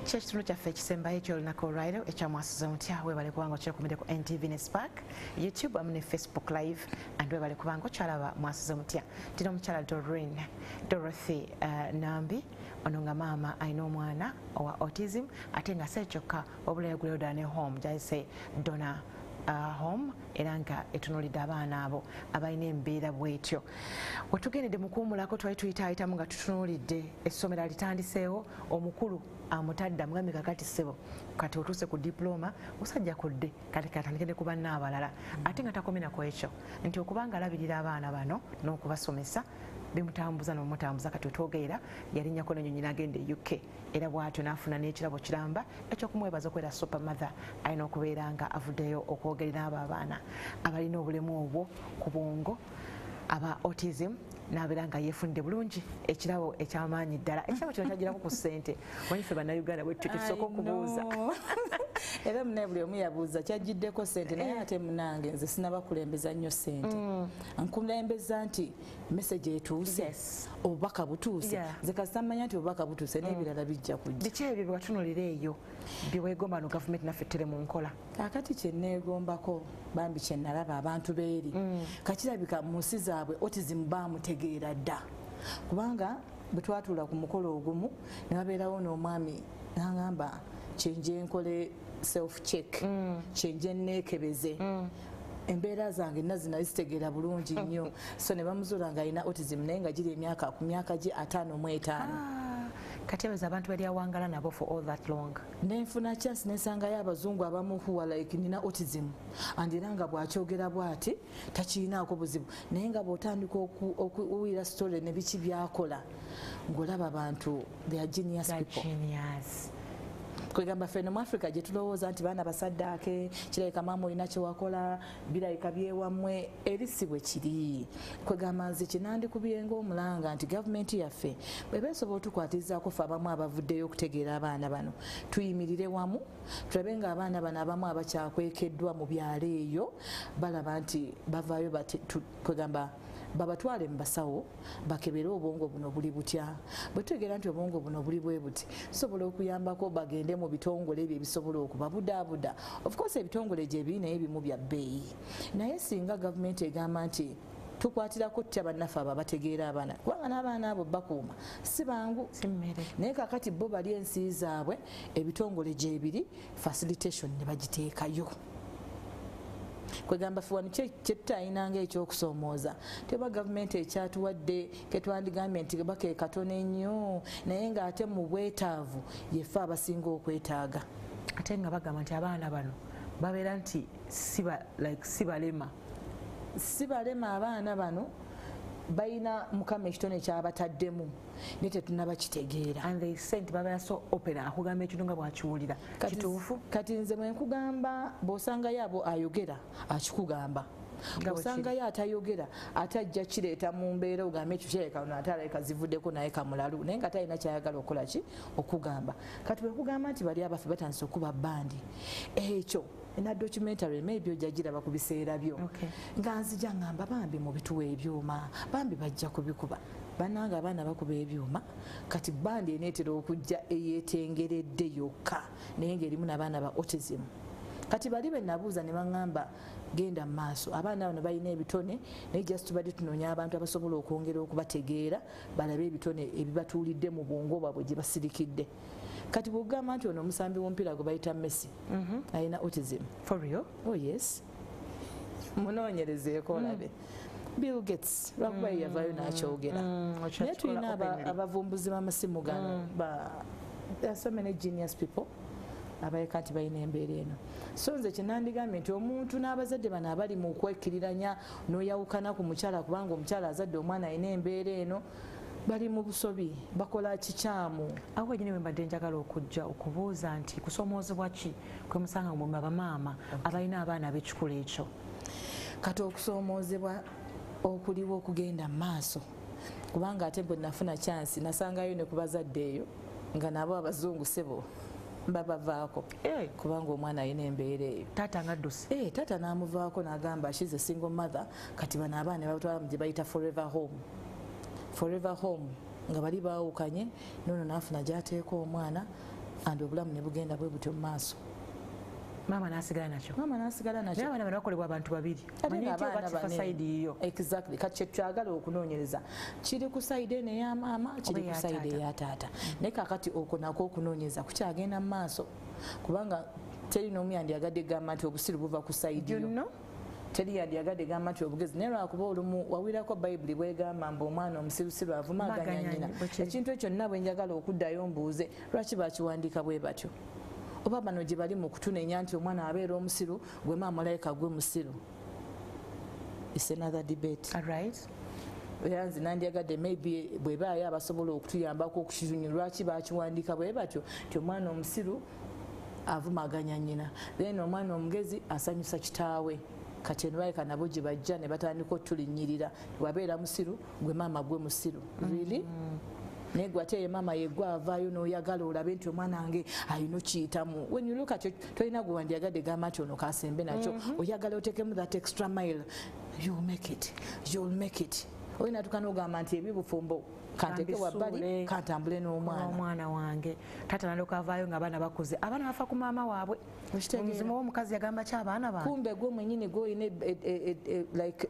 Ekitundu kyaffe ekisembayo ekyolunaku olwaliro ekya MwasuzeMutya weebale kubanga okyekumidde ku NTV ne Spark YouTube amu ne Facebook live and weebale kubanga okyalaba MwasuzeMutya ndina omukyala Dorothy Nambi ono nga maama alina omwana owa autism ate nga sekyokka wabula yaguleyo ddala ne home gyayise dona home era nga etunulidde abaana abo abalina embeera bwetyo. Wetugendedde mu kuwummulako twali tuyitaayitamu nga tutunulidde essomero litandiseewo omukulu amutadde amugambe kakati ssebo kati otuuse ku diploma musajja kudde kati katandike ne ku banna abalala ate nga takomenako ekyo nti okubanga alabirira abaana bano n'okubasomesa bimutambuza n'omutambuza kati otwogerera yalinnyako n'ennyonyi n'agenda e UK era bw'atyo n'afuna n'ekirabo kiramba ekyokumwebaza okubeera super mother alina okubeera nga avuddeyo okwogerera abo abaana abalina obulemu obwo ku bwongo aba autism n'abeera nga yeefunidde bulungi ekirabo ekyamaanyi ddala. Ekirabo kino kyagirako ku ssente manyi ffe bannayuganda bwetyo tusooka okubuuza era munaye buli omu yabuuza kyagiddeko ssente naye ate munange nze sinabakulembeza nnyo ssente nkulembeza nti message etuuse obubaka butuuse nze kasitamanya nti obubaka butuuse n'ebirala bijja kujja. Biki ebyo bye watunulira eyo bye weegomba no gavumenti naffe tere mu nkola? Kakati kye neegombako bambi kye nalaba abantu beeri kakirabika mu nsi zaabwe autism baamutegeera dda kubanga bwe twatuula ku mukolo ogumu ne babeerawo n'omwami n'agamba kyenje nkole self check kyenje neekebeze embeera zange nazina zitegeera bulungi nnyo so ne bamuzuula nga alina autism naye nga giri emyaka ku myaka gye 55. kati ebeza abantu bali awangala nabo for all that long. Nenfuna chance nesangayo abazungu abamu who are like nina autism andira nga bwakyogera bwati takirinaako buzibu naye nga bw'otandika okuwulira story ne biki byakola ng'olaba abantu they are genius people. Kwegamba ffe mu Africa gye tulowooza nti baana basaddaake kirabika maama olina kyewakola birabika byewammwe eri si bwe kiri. Kwegamba nze kinandikubye ng'omulanga nti gavumenti yaffe bw'eba esobola otukwatirizaako ffe abamu abavuddeyo okutegeera abaana bano tuyimirire wamu tulabe nga abaana bano abamu abakyakwekeddwa mu byalo eyo balaba nti bavaayo kwegamba babatwale mu basawo bakebere obwongo buno buli butya bwe tutegeera nti obwongo buno buli bwe buti tusobola okuyambako bagende mu bitongole ebyo ebisobola okubabudaabuda. Of course ebitongole gye biri naye bimu bya bbeeyi naye singa gavumenti egamba nti tukwatirako tutya bannaffe abo bategeera abaana kubanga n'abaana abo bakuuma si bangu naye kakati bo bali ensi zaabwe ebitongole gye biri facilitation ne bagiteekayo. Kwegamba ffe wano kyetutayinanga ekyokusoomooza teba gavumenti ekyatuwadde ketwandigambye nti bake katono ennyo naye ng'ate mu bwetaavu yeffe abasinga okwetaaga. Ate nga bagamba nti abaana bano babeera nti sibalema abaana bano bayina Mukama ekitone kyabataddemu naye tetunaba kitegeera. And they sent babeera so open akugamba ekintu nga bwakiwulira kituufu. Kati nze bwe nkugamba bw'osangayo abo ayogera akikugamba bw'osangayo atayogera ate ajja kireeta mu mbeera ogambe ekyo kirabika no ate alabika zivuddeko naye kamulalu naye nga talina kyayagala okukola ki okugamba. Kati bwe kugamba nti bali abaffe batandise okuba bandi ekyo ena documentary maybe ojja giraba ku biseera byo nga nzija ngamba bambi mu bituwa ebyuma bambi bajja kubikuba bannange abaana bakuba ebyuma kati bandi eneetera okujja eyeetengeredde yokka naye ng'erimu n'abaana ba autism. Kati bali be nabuuza ne baŋŋamba genda mu maaso abaana bano balina ebitone naye just tubadde tunoonya abantu abasobola okwongera okubategeera balabe ebitone ebibatuulidde mu bwongo bwabwe gye basirikidde. Kati bw'ogamba nti ono omusambi w'omupiira gwe bayita Messi alina autism. For real? Oh yes. Munoonyerezeeko olabe. Bill Gates lwakuba yavaayo n'akyogera naye tulina abavumbuzi b'amasimu gano there are so many genius people abayeka nti balina embeera eno. So nze kinandigambye nti omuntu n'abazadde bano abali mu kwekkiriranya n'oyawukana ku mukyala kubanga omukyala azadde omwana alina embeera eno bali mu busobi bakola kikyamu. Awo nyine bwe mbadde njagala okujja okubuuza nti kusoomoozebwa ki kwe musanga mu bamaama abalina abaana ab'ekikula ekyo. Kati okusoomoozebwa okuliwo okugenda mu maaso kubanga ate bwe nafuna chansi nasangayo ne ku bazadde eyo nga nabo abazungu sebo babavaako kubanga omwana alina embeera eyo. Taata ngadduse taata n'amuvaako n'agamba she's a single mother kati bano abaana babatwala mu gye bayita forever home nga bali baawukanye nono n'afuna gy'ateeka omwana andi obulamu ne bugenda bwe butyo mu maaso. Maama n'asigala nakyo. Naye abaana bano bakolebwa abantu babiri. Exactly. Kati kyetwagala okunoonyereza kiri ku sayidi eno eya maama kiri ku sayidi eya taata. Naye kakati okwo nako okunoonyereza kukyagenda mu maaso kubanga teri n'omu yandiyagadde gamba nti obusiru buva ku sayidi yo. Teri yandiyagadde gamba nti obugezi naye lwakuba olumu wawirako bayibuli bwegamba mbu omwana omusirusiru avuma aganya nnyina. Ekintu ekyo nina bwe njagala okuddayo mbuuze lwaki bakiwandiika bwe batyo. Oba bano gye bali mu kutunenya nti omwana abeera omusiru gwe maama olayika gwe musiru. It's another debate. Era nze nandyagadde maybe bwebaayo abasobola okutuyambako okukizunyula lwaki bakiwandiika bwe batyo nti omwana omusiru avumaganya nnyina then omwana omugezi asanyusa kitaawe. Kati enwaika nabo gye bajja ne batandika otulinnyirira wabeera musiru gwe maama gwe musiru. Really? Naye gwe ate ye maama yegwe avaayo n'oyagala olabe nti omwana wange alina okiyitamu. When you look at it tolina gwe wandyagadde gamba nti ono kasembe nakyo oyagala oteekemu that extra mile you'll make it. Olina tuka n'ogamba nti ebibufumbo kanteeke wabbali kantambule n'omwana wange. Taata nalyoka avaayo ng'abaana bakuze abaana bafa ku maama waabwe. Omuzimu w'omukazi yagamba ki abaana bange. Kumbe gwe mwennyini gw'olina like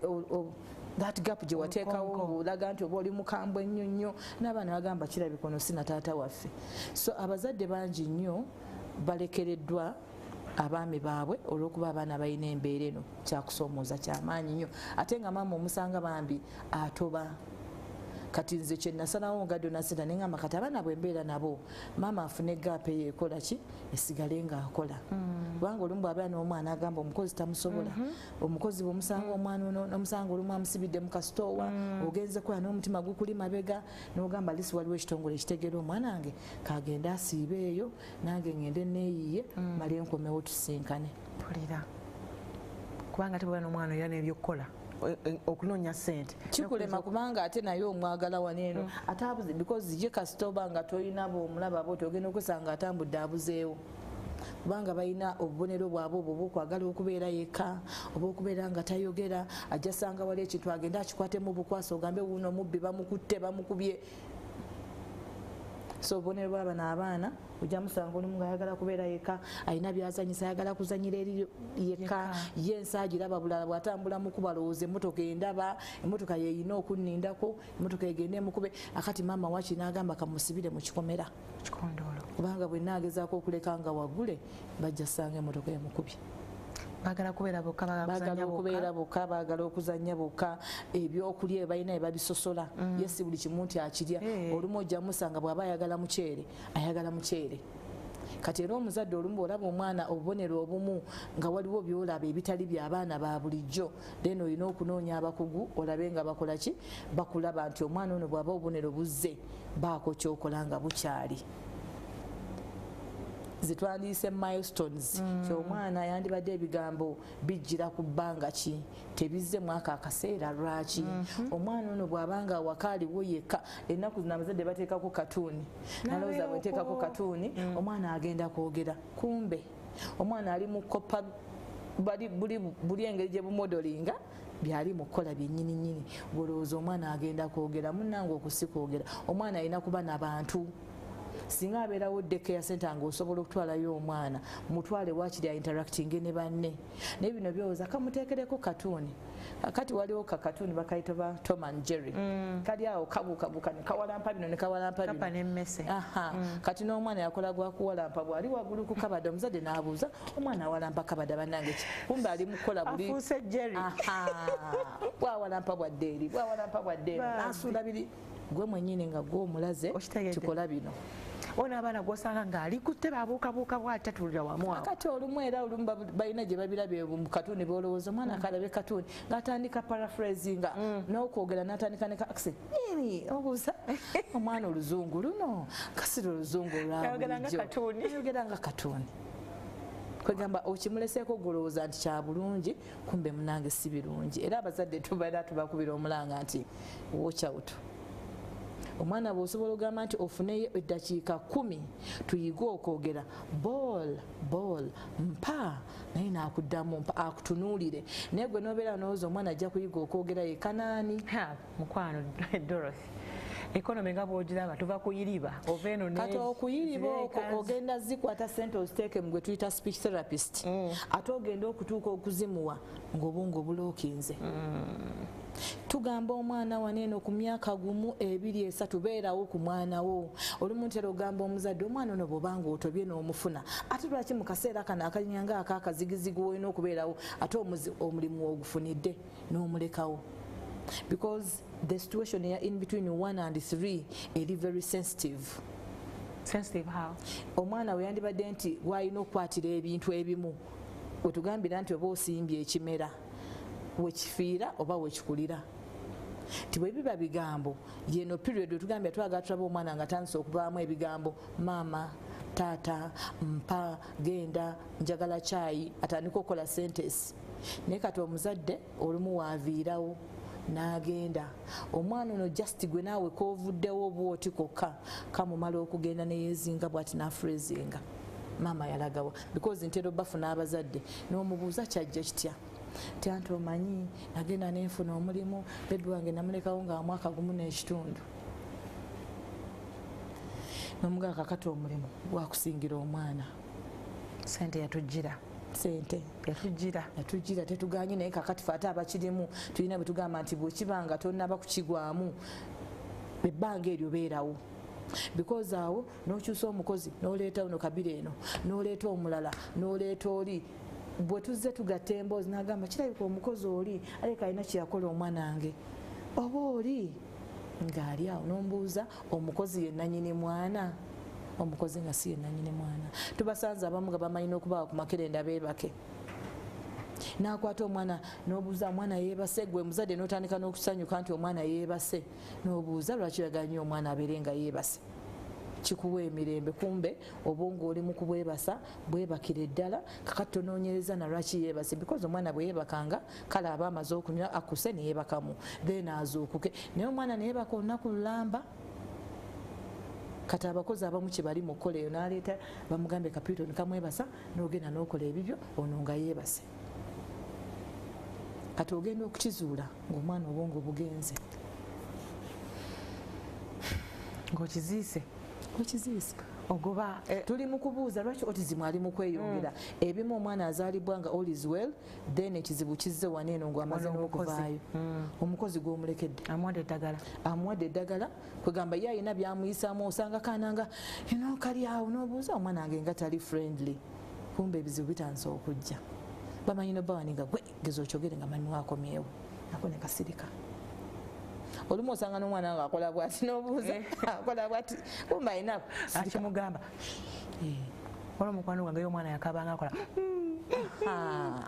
that gap gye wateekawo olaga nti oba oli mukambwe ennyo nnyo n'abaana bagamba kirabika ono si na taata waffe. So abazadde bangi nnyo balekereddwa abaami baabwe olw'okuba abaana balina embeera eno kyakusoomooza kyamaanyi nnyo ate nga maama omusanga bambi atoba kati nze kye nasalawo nga donasita ne ngamba kati abaana bwe mbeera nabo maama afune gaape yeekola ki esigale ng'akola kubanga olumu bw'abeera n'omwana agamba omukozi tamusobola omukozi bw'omusanga omwana ono n'omusanga olumu amusibidde mu kasitoowa ogenze kola n'omutima gukuli mabega n'ogamba lisi waliwo ekitongole ekitegeera omwana wange kagende asiibe eyo nange ngende neeyiye male nkomewo tusinkane pulira kubanga tebaba n'omwana era n'ebyokukola okunoonya ssente kikulema kubanga ate naye omwagala waneeno ate abuze because ye kasita oba nga toyina boomulaba booti ogenda okusanga atambudde abuzeewo kubanga balina obubonero bwabwe obwo obwokwagala okubeera yekka oba okubeera nga tayogera ajja sanga wali ekintu agenda akikwatemu bukwasa ogambe wuuno mubbi bamukutte bamukubye so obubonero bw'abano abaana ojja musanga olumu ng'ayagala kubeera yekka alina byazanyisa ayagala kuzanyira eri yekka ye ensi agiraba bulala bw'atambula mu kuba lowooza emmotoka endaba emmotoka yeeyina okunnindako emmotoka egende emukube akati maama waki n'agamba kamusibire mu kikomera kikondoolo kubanga bwe naagezaako okuleka nga waggule bajja ssanga emmotoka emukubye baagala kubeera bokka baagala okuzanya bokka ebyokulya balina ebabisosola ye si buli kimu nti akirya olumu ojja musanga bw'aba ayagala muceere kati era omuzadde olumu olaba omwana obubonero obumu nga waliwo byolaba ebitali by'abaana ba bulijjo then olina okunoonya abakugu olabe nga bakola ki bakulaba nti omwana ono bw'aba obubonero buzze baako kyokola nga bukyali zitwandiise milestones kyomwana yandibadde ebigambo bijjira ku bbanga ki tebizze mwaka akaseera lwaki omwana ono bw'abanga awakaaliwo yekka ennaku zino abazadde bateekako katuuni nalowooza bweteekako katuuni omwana agenda kwogera kumbe omwana ali mu kopa buli engeri gye bumodolinga byali mukola byennyininyini bwolowooza omwana agenda kwogera munnange okusikwogera omwana alina kuba n'abantu singa abeerawo daycare center ng'osobola okutwalayo omwana mutwale wakiri interacting ne banne naye bino byowooza kamuteekereko katuuni kati waliwo kakatuuni bakayita ba Tom and Jerry kali awo kabuukabuuka ne kawalampa bino ne kawalampa bino kati n'omwana yakola gwa kuwalampa bw'ali waggulu ku kabada omuzadde n'abuuza omwana awalampa kabada bannange ki kumbe ali mukola buli afuuse Jerry bwawalampa bwadde eri bwawalampa bwadde eri n'asuula biri gwe mwennyini nga gw'omulaze kikola bino ona abaana gwosanga ng'alikutte babuukabuuka bw'atya tulira wamu awo kati olumu era olumu balina gye babirabye mu katuuni bolowooza omwana akalabe katuuni ng'atandika paraphrasing n'okwogera n'atandika ne ka accent obuuza omwana oluzungu luno kasira oluzungu olwayogera nga katuuni kwegamba okimuleseeko golowooza nti kya bulungi kumbe munange si birungi era abazadde tubaira tubakubira omulanga nti watch out omwana bw'osobola ogamba nti ofuneyo eddakiika 10 tuyige okwogera ball mpa naye n'akuddamu mpa akutunuulire naye gwe n'obeera n'owooza omwana ajja kuyiga okwogera ye kanaani mukwano Dorothy ekonomi nga bw'ogiraba tuva kuyiriba ova eno kati okuyiriba ogenda zikwata sente oziteeke mu gwe tuyita speech therapist ate ogenda okutuuka okuzimuwa ng'obwongo bulookinze tugamba omwana waneeno ku myaka 1, 2, 3 beerawo ku mwana wo olumu ntera ogamba omuzadde omwana ono bw'obanga otobye n'omufuna ate lwaki mu kaseera kano akalinyanga akaakazigizigu olina okubeerawo ate omulimu ogufunidde n'omulekawo because the situation here in between 1 and 3 eri very sensitive. Sensitive how? Omwana we yandibadde nti wayina okukwatira ebintu ebimu wetugambira nti oba osimbye ekimera wekifiira oba wekikulira ti bwe biba bigambo yeno period wetugambira twagala tulaba omwana nga tandise okuvaamu ebigambo maama taata mpa genda njagala caayi atandika okukola sentence naye kati omuzadde olumu waaviirawo n'agenda omwana ono just gwe naawe koovuddewo bwoti kokka kamumala okugenda neyeezinga bw'ati n'afreezinga maama yalagawa because ntera bafuna abazadde n'omubuuza kyajja kitya tanti omanyi nagenda nenfuna omulimu beddu wange namulekawo nga mwaka 1 n'ekitundu n'omugaa kakati omulimu gwakusingira omwana sente yatujjira sente yatujjira tetuganye naye kakati fe ate abakirimu tulina bwe tugamba nti bwekibanga tonnaba kukigwamu ebbanga eryo beerawo because awo n'okyusa omukozi n'oleeta uno kabira eno n'oleeta omulala n'oleeta oli bwe tuzze tugatta emboozi n'agamba kirabika omukozi oli aleka alina kyeyakola omwana wange oba oli ng'ali awo n'ombuuza omukozi ye nannyini mwana, omukozi nga si ye nannyini mwana. Tubasanze abamu nga bamanyi n'okubaawo ku makerenda beebake. N'akwata omwana n'obuuza omwana yeebase, gwe muzadde n'otandika n'okusanyuka nti omwana yeebase, n'obuuza lwaki oyagala nnyo omwana abeere nga yeebase. Kikuwa emirembe, kumbe obwongo oli mu kubwebasa bwebakira eddala. Kakati tonoonyereza na lwaki yeebase, because omwana bwe yeebakanga kale aba amaze okunywa akuse ne yeebakamu, then azuukuke. Naye omwana ne yeebaka olunaku lulamba. Kati abakozi abamu kye bali mu kukola eyo n'aleeta bamugambye kapyuta kamwebasa n'ogenda n'okola ebibyo ono nga yeebase. Kati ogenda okukizuula ng'omwana obwongo bugenze. Ng'okiziise. Okiziise. Ogoba tuli mu kubuuza lwaki autism ali mu kweyongera. Ebimu omwana azaalibwa nga all is well, then ekizibu kizze wano eno ng'amaze n'okuvaayo. Omukozi gw'omulekedde amuwadde eddagala kwegamba ye alina byamuyisaamu, osanga kaananga kali awo n'obuuza omwana wange nga tali friendly. Kumbe ebizibu bitandise okujja. Bamanyi n'obawani nga gwe geza okyogere nga manyi wakomyewo nako ne kasirika. Olumu osanga n'omwana nga akola bwati n'obuuza akola bwati kumba ayina akimugamba. Wala mukwano gwange y'omwana yakabanga akola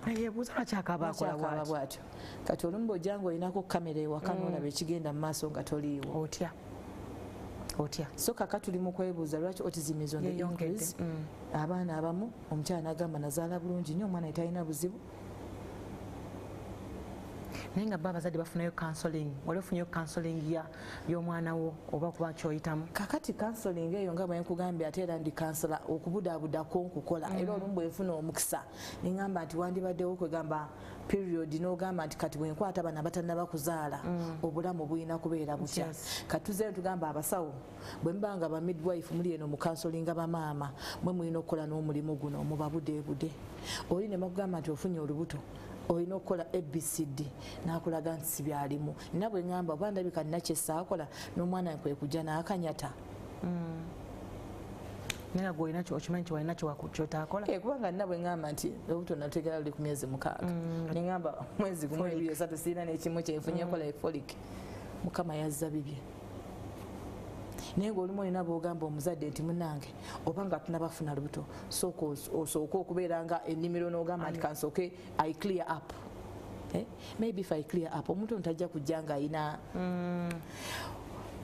yeebuuza lwaki akaba akola bwatyo. Kati olumu bw'ojja ng'olinako kamera ewaka n'olaba ekigenda mu maaso nga toliiwo. Otya. So kaka tuli mu kwebuuza lwaki autism is on the increase. Abaana abamu omukyala n'agamba nazaala bulungi nnyo omwana talina buzibu. Naye nga abazadde bafunayo counseling, wali ofunyeyo counseling y'omwana wo oba kuba kyoyitamu? Kakati counseling eyo nga bwe nkugambye ate era ndi kansala okubudaabudako nkukola. Era olumu bwenfuna omukisa neŋŋamba nti wandibaddewo kwegamba period n'ogamba nti kati bwenkwata bana batannaba kuzaala obulamu bulina kubeera butya. Kati tuzeeyo tugamba abasawo bwe muba nga ba midwife muli eno mu counseling bamaama mwe mulina okukola n'omulimu guno mubabudeebude. Oli ne bakugamba nti ofunye olubuto olina okukola ABCD n'akulaga nti si byalimu. Nina bwe ŋŋamba oba ndabika nina kyesaakola n'omwana kwe kujja n'akanyata. Naye nga gw'olina okimanyi nti walina kyotaakola? Kubanga nina bwe ŋŋamba nti olubuto naluteekera luli ku myezi 6. Ne ŋŋamba mwezi gumu 2 3 sirina n'ekimu kyenfunye kola folic. Mukama yazza bibye. Naye ng'olumu olina bw'ogamba omuzadde nti munnange oba nga tunabafuna lubuto osooka okubeera nga ennimiro n'ogamba nti kansooke I clear up. Maybe if I clear up omuntu ono tajja kujja nga alina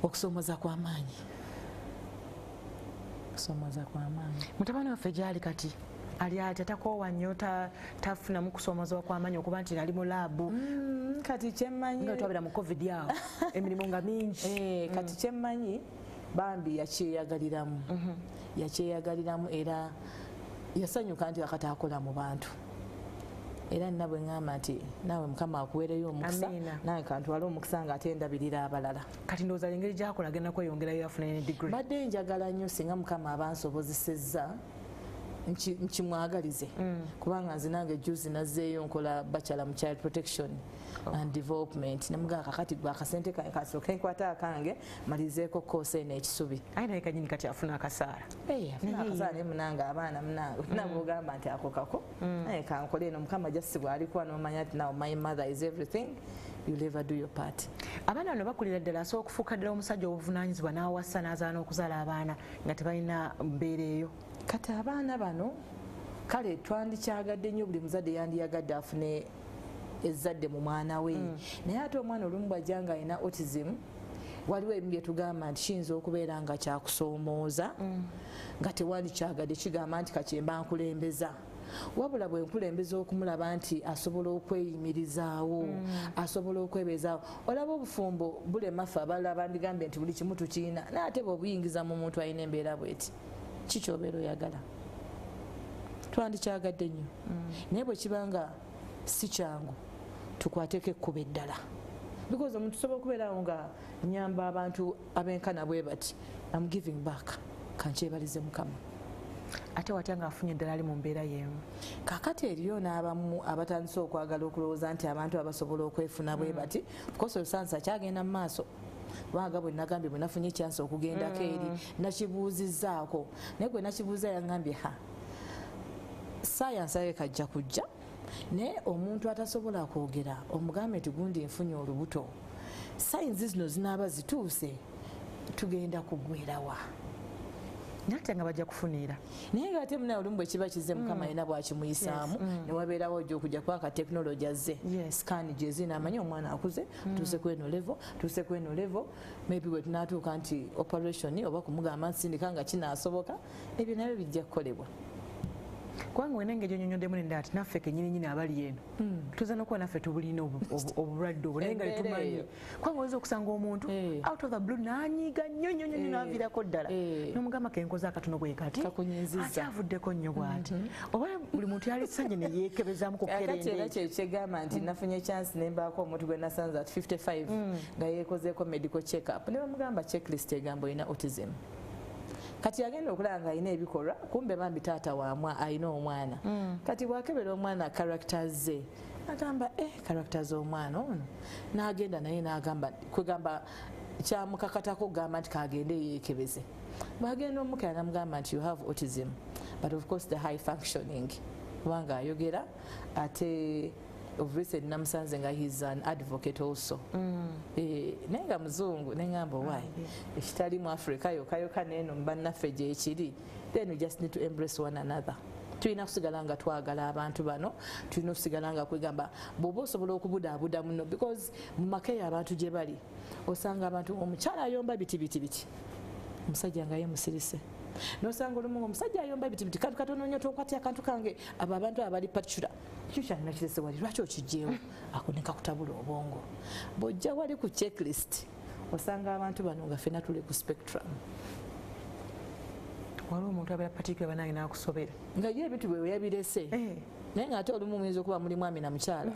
okusoomoza kw'amaanyi. Mutabani waffe gyali kati ali atya takoowa nnyo tafunamu kusoomoza kw'amaanyi okuba nti ali mu laabu. Kati kyemmanyi nga twabira mu covid awo emirimu nga mingi. Kati kyemmanyi bambi yakyeyagaliramu era yasanyuka nti akati akola mu bantu. Era nina bwe ŋŋamba nti naawe Mukama akuweereyo omukisa nawe kantwale omukisa nga ate ndabirira abalala. Kati ndowooza engeri gy'akola agenda kweyongerayo yafuna ne degree. Badde njagala nnyo singa Mukama abansobozesezza nkimwagalize kubanga nze nange juzi nazzeeyo nkola bachelor mu child protection and development nemugaa kakati gwa akasente kasooka nkwata akange malizeeko koose n'ekisubi. Aye naye kanyini kati afuna akasaara. Afuna akasaara naye munange abaana munange nabwogamba nti ako kako naye kankole eno Mukama jasi bw'alikuwa n'omanya nti now my mother is everything. You'll ever do your part. Abaana bano bakulira ddala asobola okufuuka ddala omusajja obuvunaanyizibwa n'awassa n'azaala n'okuzaala abaana nga tebalina mbeera eyo. Kati abaana bano kale twandikyagadde nnyo buli muzadde yandiyagadde afune ezzadde mu mwana we. Naye ate omwana olumu bw'ajja nga alina autism waliwo ebimu bye tugamba nti kiyinza okubeera nga kyakusoomooza nga tewandikyagadde kigamba nti kakyemba nkulembeza. Wabula bwe nkulembeza okumulaba nti asobola okweyimirizaawo asobola okwebeezaawo olaba obufumbo bulemafe abalala bandigambye nti buli kimu tukirina naye ate bw'obuyingiza mu muntu alina embeera bweti kikyobeera oyagala. Twandikyagadde nnyo naye bwe kibanga si kyangu tukwateko ekkuba eddala because omuntu tusobola okubeerawo nga nyamba abantu abenkana bwe bati I'm giving back kankyebalize Mukama. Ate watya nga afunye eddala ali mu mbeera y'emu. Kakati eriyo n'abamu abatandise okwagala okulowooza nti abantu abasobola okwefuna bwe bati because olusansa kyagenda mu maaso. Waaga bwe nagambye bwe nafunye ekyansi okugendako eri nakibuuzizzaako naye gwe nakibuuza yangambye sayansi aye kajja kujja naye omuntu atasobola kwogera omugambe nti gundi nfunye olubuto sayinzi zino zinaaba zituuse tugenda kugwerawa nate nga bajja kufunira naye ng'ate munaye olumu bwe kiba kize Mukama alina bwakimuyisaamu ne wabeerawo ojja okujja kwaka tekinologi azze sikaani gye zina amanyi omwana akuze tuuse ku eno level tuuse ku eno level maybe bwe tunaatuuka nti operation oba kumugamba nsindika nga kinaasoboka ebyo nabyo bijja kukolebwa kubanga wena engeri onyonyoddemu nenda ati naffe kenyininyini abali eno tuza n'okuba naffe tubulina obulwadde obwo naye nga tetumanyi kubanga oyinza okusanga omuntu out of the blue n'anyiiga nnyo nnyo nnyo n'aviirako ddala n'omugamba kenkoze akatono bwe kati akyavuddeko nnyo bw'ati oba buli muntu yali sanje ne yeekebezaamu ku kati era kye kyegamba nti nafunye chance ne mbaako omuntu gwe nasanze at 55 nga yeekozeeko medical check up ne bamugamba checklist egamba olina autism kati yagenda okulaba nga alina ebikolwa kumbe bambi taata waamwa alina omwana kati bwakebera omwana characters ze agamba characters omwana ono n'agenda naye n'agamba kwegamba kyamukakatako okugamba nti kagende yeekebeze bwagenda omukala namugamba nti you have autism but of course the high functioning kubanga ayogera ate of recent namusanze nga he's an advocate also naye nga muzungu neŋŋamba why ekitali mu Africa yokayoka neeno mubannaffe gyekiri then we just need to embrace one another tulina kusigala nga twagala abantu bano tulina okusigala nga kwegamba bw'oba osobola okubudaabuda muno because mu makeeya abantu gye bali osanga abantu omukyala ayomba biti omusajja nga ye musirise nosanga olumu omusajja ayomba biti kantu katono nnyo tokwatya akantu kange abo abantu abali patula kyo kyalina kirese wali lwaki okijjeewo ako ne kakutabula obwongo bw'ojja wali ku checklist osanga abantu bano nga ffenna tuli ku spectrum waliwo omuntu abeera patikula banange n'akusobera nga ye ebintu bwe yabirese naye ng'ate olumu muyinza okuba muli mwami na mukyala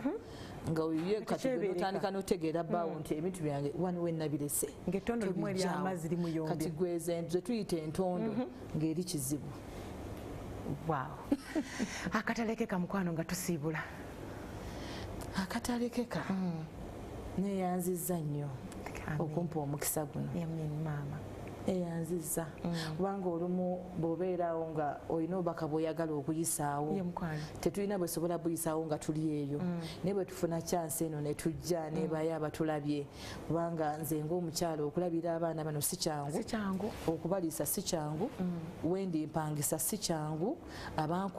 nga oye kati otandika n'otegeera bbaawo nti ebintu byange wano we nabirese ng'ettondo limu ery'amazzi limuyombya kati gweze ze tuyita entondo ng'eri kizibu waaw akatalekeka mukwano nga tusiibula akatalekeka neeyanzizza nnyo okumpa omukisa guno maama eyanzizza kubanga olumu bw'obeerawo nga olina obubaka bw'oyagala okuyisaawo tetulina bwe sobola buyisaawo nga tuli eyo naye bwe tufuna chance eno ne tujja nebayo abatulabye kubanga nze ng'omukyala okulabira abaana bano si kyangu okubaliisa si kyangu wendi mpangisa si kyangu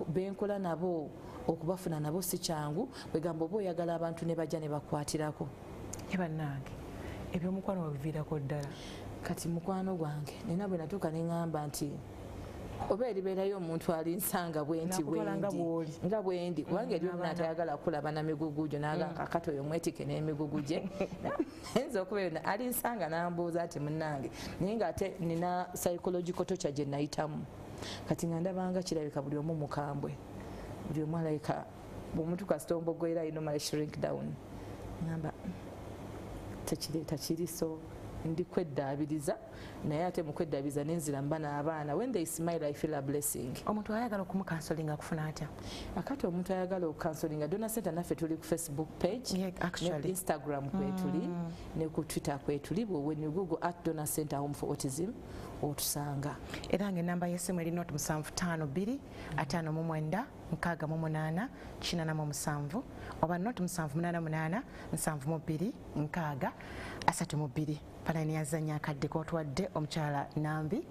benkola nabo okubafuna nabo si kyangu bwegamba oba oyagala abantu ne bajja ne bakwatirako bannange ebyomukwano wabiviirako ddala kati mukwano gwange nina bwe natuuka ne ŋŋamba nti oba eribeerayo omuntu alinsanga bwenti nga bwendi kubanga eri omuna atayagala kulaba na migugu gyo n'agamba kakati oyo mwetike n'emigugu gye ayinza okubeera alinsanga n'ambuuza ati munnange naye ng'ate nina psychological torture gye nayitamu kati nga ndabanga kirabika buli omu mukambwe buli omu alayika bw'omuntu kasitomboggoera alina omala shrink down ŋŋamba tekireeta kiriso ndi kweddaabiriza naye ate mu kweddaabiriza nenzira mba n'abaana when they smile I feel a blessing. Omuntu ayagala okumukansolinga akufuna atya? Akati omuntu ayagala okukansolinga Donna Center naffe tuli ku Facebook page ne Instagram kwetuli ne ku Twitter kwetuli when you Google @Donna Center Home for Autism otusanga. Era ng'ennamba y'essimu eri 0752 59 68 47 oba 0788 72 6 32 pala ni yazanya akadde k'otwadde omukyala Nambi